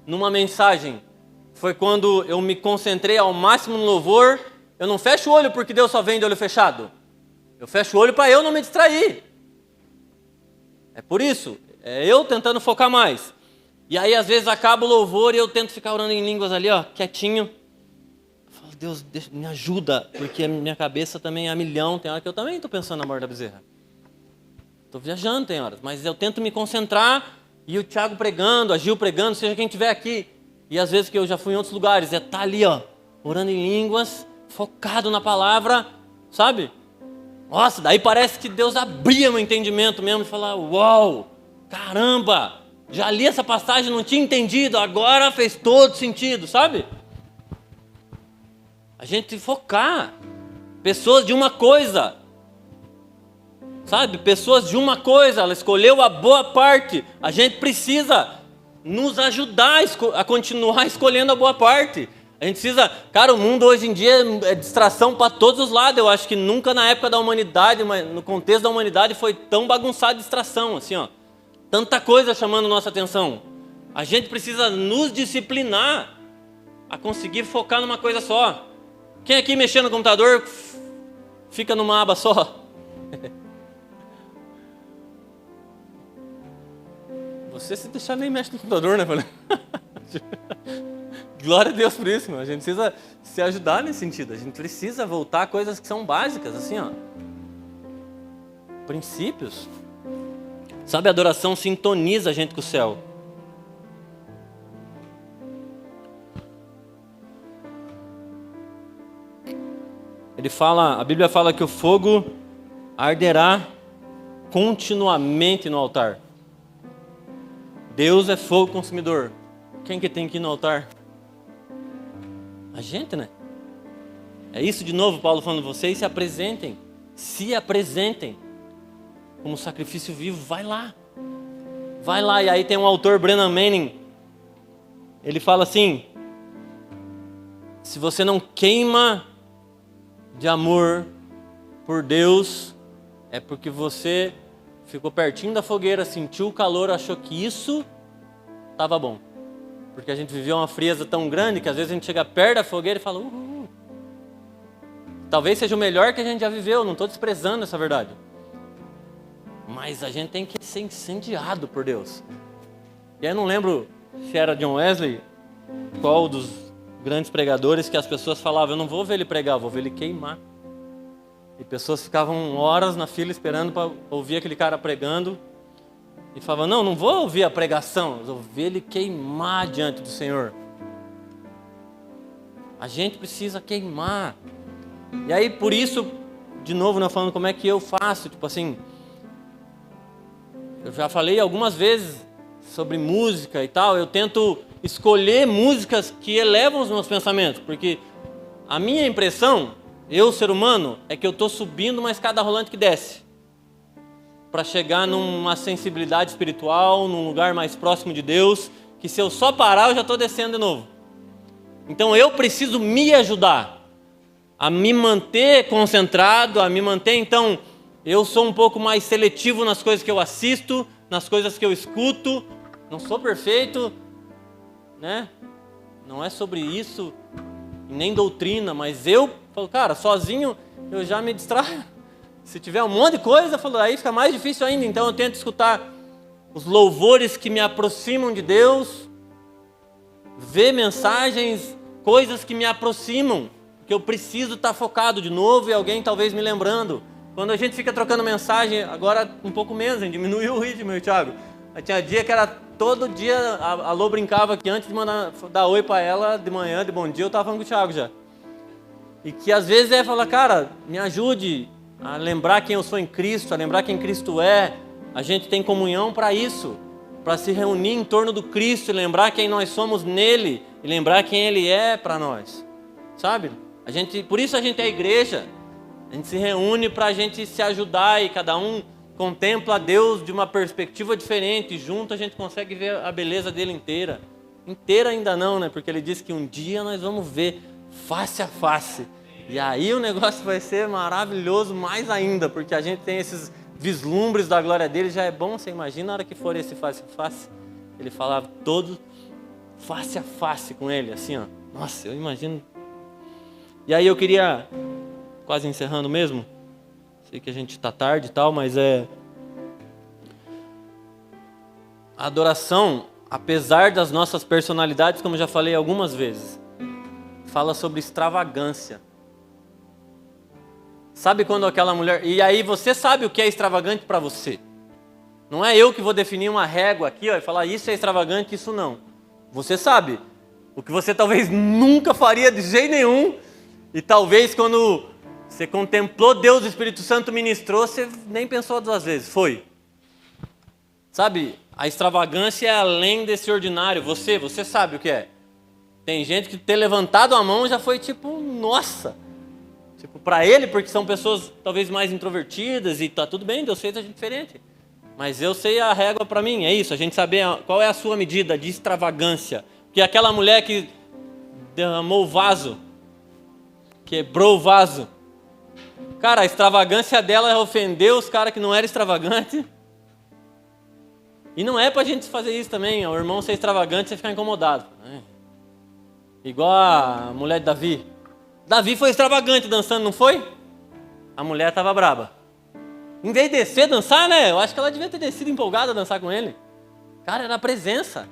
numa mensagem, foi quando eu me concentrei ao máximo no louvor. Eu não fecho o olho porque Deus só vem de olho fechado. Eu fecho o olho para eu não me distrair. É por isso. É eu tentando focar mais. E aí às vezes acaba o louvor e eu tento ficar orando em línguas ali, ó, quietinho. Eu falo, Deus, me ajuda, porque a minha cabeça também é a milhão. Tem hora que eu também estou pensando na morte da bezerra. Estou viajando tem horas, mas eu tento me concentrar. E o Thiago pregando, a Gil pregando, seja quem estiver aqui. E às vezes que eu já fui em outros lugares, é estar ali, ó, orando em línguas, focado na palavra, sabe? Nossa, daí parece que Deus abria meu entendimento mesmo e falar, uau! Caramba, já li essa passagem, não tinha entendido, agora fez todo sentido, sabe? A gente focar, pessoas de uma coisa, sabe? Pessoas de uma coisa, ela escolheu a boa parte, a gente precisa nos ajudar a continuar escolhendo a boa parte. A gente precisa, cara, o mundo hoje em dia é distração para todos os lados. Eu acho que nunca na época da humanidade, no contexto da humanidade, foi tão bagunçado distração, assim, ó. Tanta coisa chamando nossa atenção. A gente precisa nos disciplinar a conseguir focar numa coisa só. Quem aqui mexendo no computador fica numa aba só? Você se deixar nem mexe no computador, né? Glória a Deus por isso, meu. A gente precisa se ajudar nesse sentido. A gente precisa voltar a coisas que são básicas, assim, ó. Princípios. Sabe, a adoração sintoniza a gente com o céu. A Bíblia fala que o fogo arderá continuamente no altar. Deus é fogo consumidor. Quem que tem que ir no altar? A gente, né? É isso de novo, Paulo falando, vocês se apresentem como sacrifício vivo, vai lá. E aí tem um autor, Brennan Manning, ele fala assim, se você não queima de amor por Deus, é porque você ficou pertinho da fogueira, sentiu o calor, achou que isso estava bom. Porque a gente viveu uma frieza tão grande que às vezes a gente chega perto da fogueira e fala, Talvez seja o melhor que a gente já viveu, não estou desprezando essa verdade. Mas a gente tem que ser incendiado por Deus. E aí eu não lembro se era John Wesley, qual dos grandes pregadores, que as pessoas falavam, eu não vou ver ele pregar, eu vou ver ele queimar. E pessoas ficavam horas na fila esperando para ouvir aquele cara pregando. E falavam, não vou ouvir a pregação, eu vou ver ele queimar diante do Senhor. A gente precisa queimar. E aí por isso, de novo, nós falando como é que eu faço, tipo assim, eu já falei algumas vezes sobre música e tal, eu tento escolher músicas que elevam os meus pensamentos, porque a minha impressão, eu, ser humano, é que eu estou subindo uma escada rolante que desce, para chegar numa sensibilidade espiritual, num lugar mais próximo de Deus, que se eu só parar, eu já estou descendo de novo. Então eu preciso me ajudar a me manter concentrado, a me manter, então, Eu sou um pouco mais seletivo nas coisas que eu assisto, nas coisas que eu escuto. Não sou perfeito, né? Não é sobre isso, nem doutrina, mas eu falo, cara, sozinho eu já me distraio. Se tiver um monte de coisa, eu falo, aí fica mais difícil ainda. Então eu tento escutar os louvores que me aproximam de Deus, ver mensagens, coisas que me aproximam, que eu preciso estar focado de novo e alguém talvez me lembrando. Quando a gente fica trocando mensagem, agora um pouco menos, hein? Diminuiu o ritmo, meu Thiago. Tinha dia que era todo dia, a Lô brincava que antes de dar oi para ela, de manhã, de bom dia, eu estava falando com o Thiago já. E que às vezes falar, cara, me ajude a lembrar quem eu sou em Cristo, a lembrar quem Cristo é. A gente tem comunhão para isso, para se reunir em torno do Cristo e lembrar quem nós somos nele e lembrar quem Ele é para nós, sabe? Por isso a gente é a igreja, a gente se reúne para a gente se ajudar e cada um contempla a Deus de uma perspectiva diferente, e junto a gente consegue ver a beleza dele inteira. Inteira ainda não, né? Porque ele disse que um dia nós vamos ver face a face. E aí o negócio vai ser maravilhoso mais ainda, porque a gente tem esses vislumbres da glória dele, já é bom, você imagina a hora que for esse face a face, ele falava todo face a face com ele, assim ó, nossa, eu imagino. E aí eu queria, quase encerrando mesmo, sei que a gente está tarde e tal, mas a adoração, apesar das nossas personalidades, como eu já falei algumas vezes, fala sobre extravagância. Sabe quando aquela mulher... E aí você sabe o que é extravagante para você. Não é eu que vou definir uma régua aqui ó, e falar isso é extravagante, isso não. Você sabe. O que você talvez nunca faria de jeito nenhum. E talvez quando você contemplou Deus, o Espírito Santo ministrou, você nem pensou duas vezes. Foi. Sabe, a extravagância é além desse ordinário. Você sabe o que é. Tem gente que ter levantado a mão já foi tipo, nossa... Tipo, para ele, porque são pessoas talvez mais introvertidas e tá tudo bem, Deus fez a gente diferente. Mas eu sei a régua para mim, é isso, a gente saber qual é a sua medida de extravagância. Porque aquela mulher que derramou o vaso, quebrou o vaso. Cara, a extravagância dela é ofender os caras que não eram extravagantes. E não é pra gente fazer isso também, o irmão ser extravagante e você ficar incomodado. Igual a mulher de Davi. Davi foi extravagante dançando, não foi? A mulher estava braba. Em vez de descer, dançar, né? Eu acho que ela devia ter descido empolgada a dançar com ele. Cara, era a presença.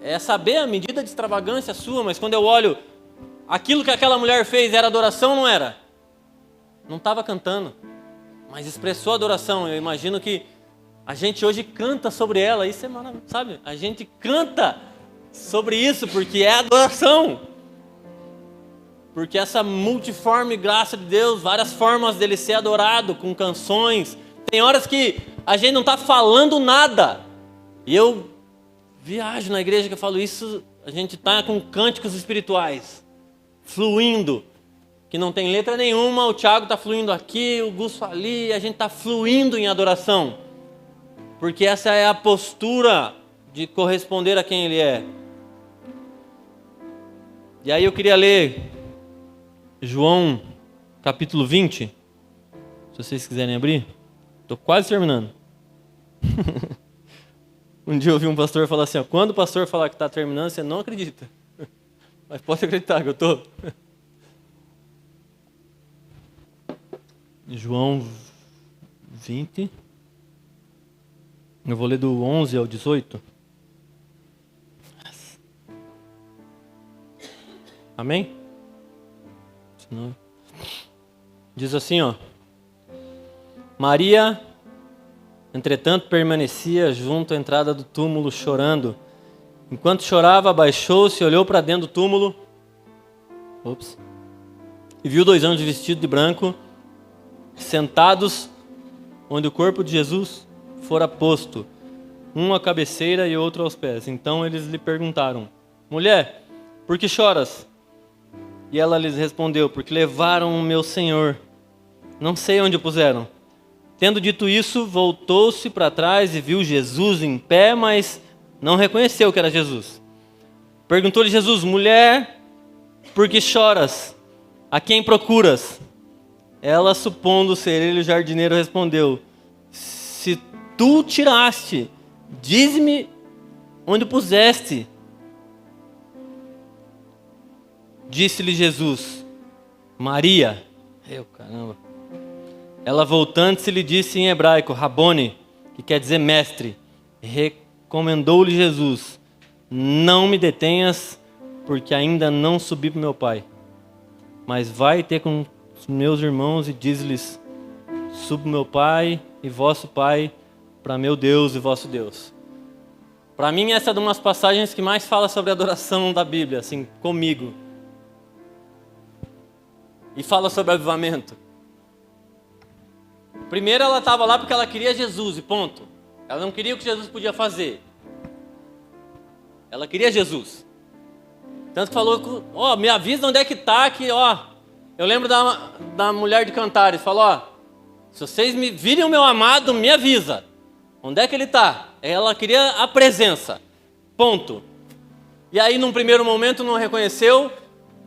É saber a medida de extravagância sua, mas quando eu olho, aquilo que aquela mulher fez era adoração ou não era? Não estava cantando, mas expressou adoração. Eu imagino que a gente hoje canta sobre ela, isso é maravilhoso, sabe? A gente canta sobre isso porque é adoração. Porque essa multiforme graça de Deus, várias formas dele ser adorado, com canções. Tem horas que a gente não está falando nada. E eu viajo na igreja que eu falo isso, a gente está com cânticos espirituais, fluindo, que não tem letra nenhuma, o Thiago está fluindo aqui, o Gusto ali, a gente está fluindo em adoração. Porque essa é a postura de corresponder a quem ele é. E aí eu queria ler... João, capítulo 20, se vocês quiserem abrir, estou quase terminando. Um dia eu ouvi um pastor falar assim, ó, quando o pastor falar que está terminando, você não acredita. Mas pode acreditar que eu estou. João 20, eu vou ler do 11 ao 18. Amém? Diz assim, ó. Maria, entretanto, permanecia junto à entrada do túmulo, chorando. Enquanto chorava, abaixou-se e olhou para dentro do túmulo. E viu 2 anjos vestidos de branco, sentados onde o corpo de Jesus fora posto, um à cabeceira e outro aos pés. Então eles lhe perguntaram, mulher, por que choras? E ela lhes respondeu, porque levaram o meu Senhor, não sei onde o puseram. Tendo dito isso, voltou-se para trás e viu Jesus em pé, mas não reconheceu que era Jesus. Perguntou-lhe Jesus, mulher, por que choras? A quem procuras? Ela, supondo ser ele o jardineiro, respondeu: se tu tiraste, dize-me onde o puseste. Disse-lhe Jesus: Maria. Caramba. Ela, voltando-se, lhe disse em hebraico: Rabone, que quer dizer mestre. Recomendou-lhe Jesus: não me detenhas, porque ainda não subi para meu Pai. Mas vai ter com os meus irmãos e diz-lhes: subo meu Pai e vosso Pai, para meu Deus e vosso Deus. Para mim, essa é uma das passagens que mais fala sobre adoração da Bíblia, assim, comigo. E fala sobre avivamento. Primeiro, ela estava lá porque ela queria Jesus e ponto. Ela não queria o que Jesus podia fazer. Ela queria Jesus. Tanto que falou: ó, me avisa onde é que está aqui, ó. Eu lembro da mulher de Cantares, falou: ó, se vocês me virem o meu amado, me avisa. Onde é que ele está? Ela queria a presença. Ponto. E aí, num primeiro momento, não reconheceu,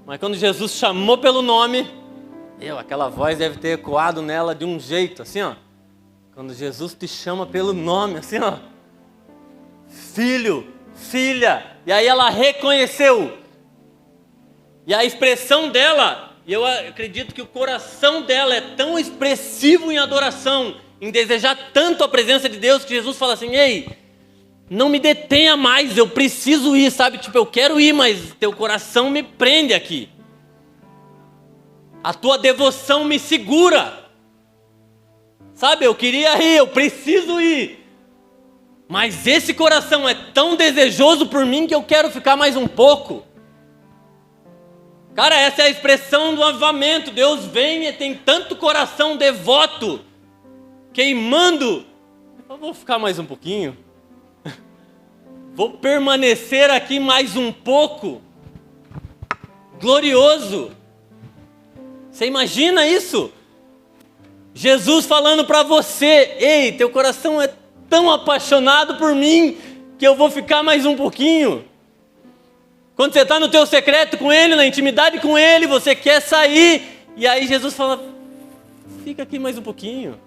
mas quando Jesus chamou pelo nome, aquela voz deve ter ecoado nela de um jeito, assim, ó. Quando Jesus te chama pelo nome, assim, ó. Filho, filha. E aí ela reconheceu. E a expressão dela, e eu acredito que o coração dela é tão expressivo em adoração, em desejar tanto a presença de Deus, que Jesus fala assim: ei, não me detenha mais, eu preciso ir, sabe? Tipo, eu quero ir, mas teu coração me prende aqui. A tua devoção me segura. Sabe, eu queria ir, eu preciso ir. Mas esse coração é tão desejoso por mim que eu quero ficar mais um pouco. Cara, essa é a expressão do avivamento. Deus vem e tem tanto coração devoto, queimando. Eu vou ficar mais um pouquinho. Vou permanecer aqui mais um pouco. Glorioso. Você imagina isso? Jesus falando para você: ei, teu coração é tão apaixonado por mim que eu vou ficar mais um pouquinho. Quando você está no teu secreto com Ele, na intimidade com Ele, você quer sair, e aí Jesus fala: fica aqui mais um pouquinho.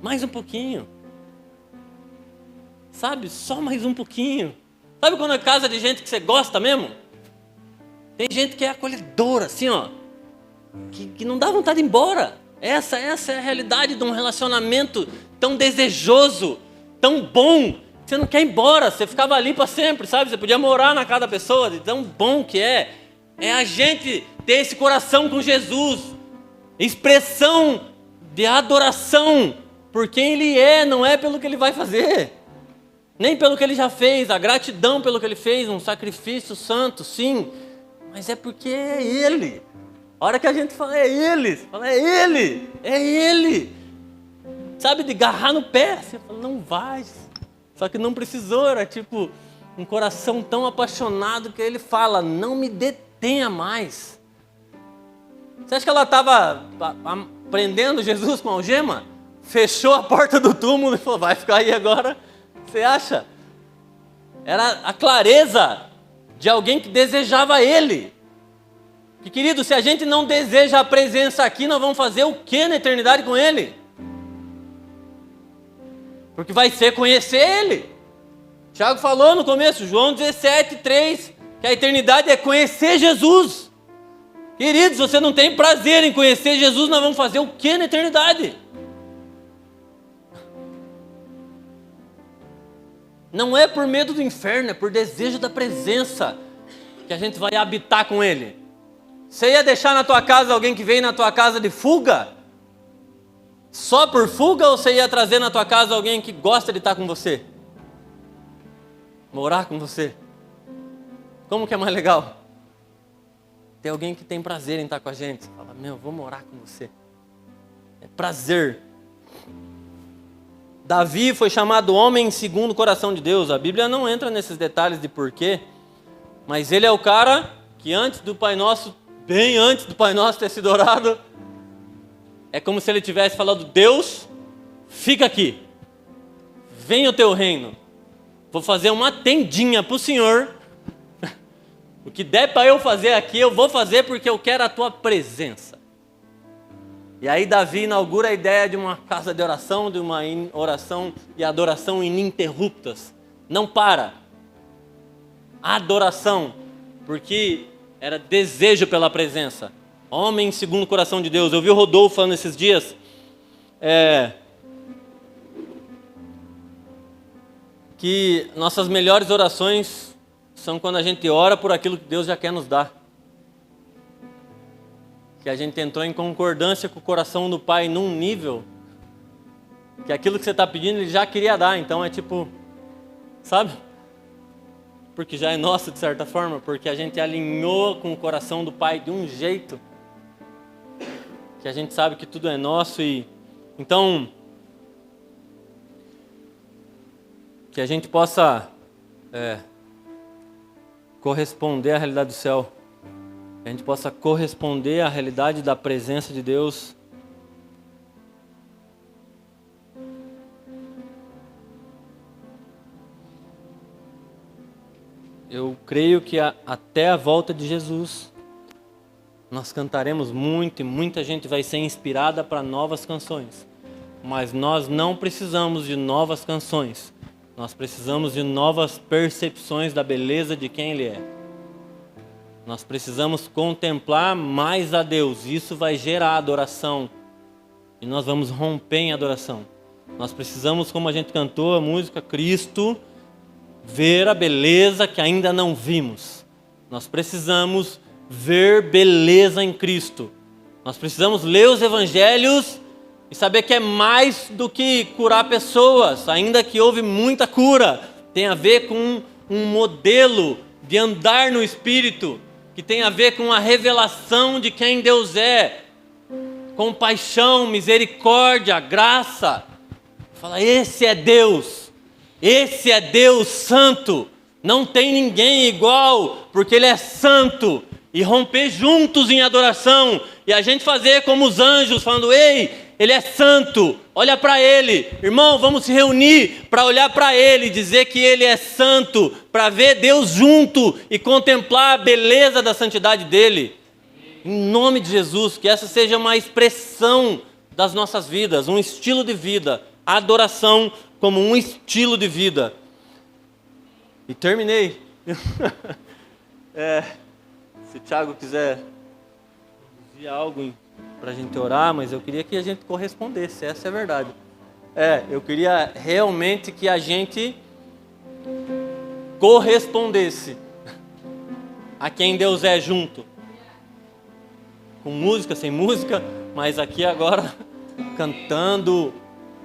Mais um pouquinho. Sabe, só mais um pouquinho. Sabe quando é casa de gente que você gosta mesmo? Tem gente que é acolhedora, assim, ó, que não dá vontade de ir embora. Essa é a realidade de um relacionamento tão desejoso, tão bom, que você não quer ir embora. Você ficava ali para sempre, sabe? Você podia morar na casa da pessoa, de tão bom que é. É a gente ter esse coração com Jesus, expressão de adoração por quem Ele é, não é pelo que Ele vai fazer, nem pelo que Ele já fez. A gratidão pelo que Ele fez, um sacrifício santo, sim, mas é porque é Ele. A hora que a gente fala: é Ele, você fala: é Ele, é Ele. Sabe, de agarrar no pé, você fala: não vai. Só que não precisou, era tipo um coração tão apaixonado que Ele fala: não me detenha mais. Você acha que ela estava prendendo Jesus com algema? Fechou a porta do túmulo e falou: vai ficar aí agora? Você acha? Era a clareza de alguém que desejava Ele. Que, querido, se a gente não deseja a presença aqui, nós vamos fazer o que na eternidade com Ele? Porque vai ser conhecer Ele. Tiago falou no começo, João 17:3, que a eternidade é conhecer Jesus. Querido, se você não tem prazer em conhecer Jesus, nós vamos fazer o que na eternidade? Não é por medo do inferno, é por desejo da presença que a gente vai habitar com Ele. Você ia deixar na tua casa alguém que veio na tua casa de fuga? Só por fuga, ou você ia trazer na tua casa alguém que gosta de estar com você? Morar com você? Como que é mais legal? Ter alguém que tem prazer em estar com a gente. Você fala: meu, vou morar com você. É prazer. Davi foi chamado homem segundo o coração de Deus. A Bíblia não entra nesses detalhes de porquê, mas ele é o cara que antes do Pai Nosso, bem antes do Pai Nosso ter sido orado, é como se ele tivesse falado: Deus, fica aqui, vem o teu reino, vou fazer uma tendinha para o Senhor, o que der para eu fazer aqui, eu vou fazer porque eu quero a tua presença. E aí Davi inaugura a ideia de uma casa de oração, de uma oração e adoração ininterruptas. Não para. Adoração, porque era desejo pela presença. Homem segundo o coração de Deus. Eu vi o Rodolfo falando esses dias, que nossas melhores orações são quando a gente ora por aquilo que Deus já quer nos dar. Que a gente entrou em concordância com o coração do Pai num nível que aquilo que você está pedindo Ele já queria dar. Então é tipo, sabe? Porque já é nosso de certa forma, porque a gente alinhou com o coração do Pai de um jeito que a gente sabe que tudo é nosso. E então que a gente possa corresponder à realidade do céu, que a gente possa corresponder à realidade da presença de Deus. Eu creio que até a volta de Jesus nós cantaremos muito e muita gente vai ser inspirada para novas canções. Mas nós não precisamos de novas canções. Nós precisamos de novas percepções da beleza de quem Ele é. Nós precisamos contemplar mais a Deus. Isso vai gerar adoração. E nós vamos romper em adoração. Nós precisamos, como a gente cantou a música, Cristo, ver a beleza que ainda não vimos. Nós precisamos ver beleza em Cristo. Nós precisamos ler os evangelhos e saber que é mais do que curar pessoas, ainda que houve muita cura. Tem a ver com um modelo de andar no Espírito, que tem a ver com a revelação de quem Deus é. Compaixão, misericórdia, graça. Fala, esse é Deus. Esse é Deus santo. Não tem ninguém igual, porque Ele é santo. E romper juntos em adoração. E a gente fazer como os anjos, falando, ei, Ele é santo, olha para Ele. Irmão, vamos se reunir para olhar para Ele, dizer que Ele é santo, para ver Deus junto e contemplar a beleza da santidade dEle. Em nome de Jesus, que essa seja uma expressão das nossas vidas, um estilo de vida. A adoração como um estilo de vida. E terminei. Se o Thiago quiser dizer algo para a gente orar, mas eu queria que a gente correspondesse, essa é a verdade. Eu queria realmente que a gente correspondesse a quem Deus é junto. Com música, sem música, mas aqui agora cantando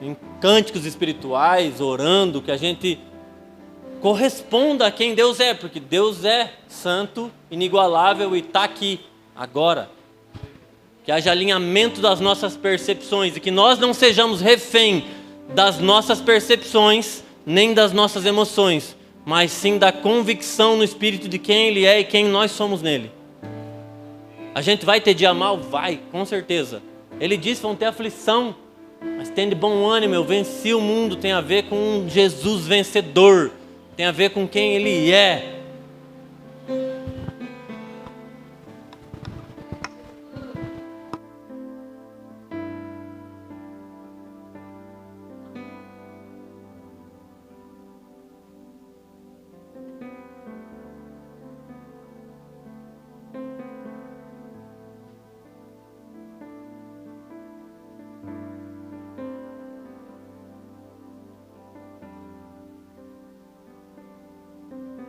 em cânticos espirituais, orando, que a gente corresponda a quem Deus é, porque Deus é santo, inigualável e está aqui, agora. Que haja alinhamento das nossas percepções e que nós não sejamos refém das nossas percepções, nem das nossas emoções, mas sim da convicção no Espírito de quem Ele é e quem nós somos nele. A gente vai ter dia mal? Vai, com certeza. Ele disse, vão ter aflição, mas tem de bom ânimo, eu venci o mundo. Tem a ver com um Jesus vencedor, tem a ver com quem Ele é.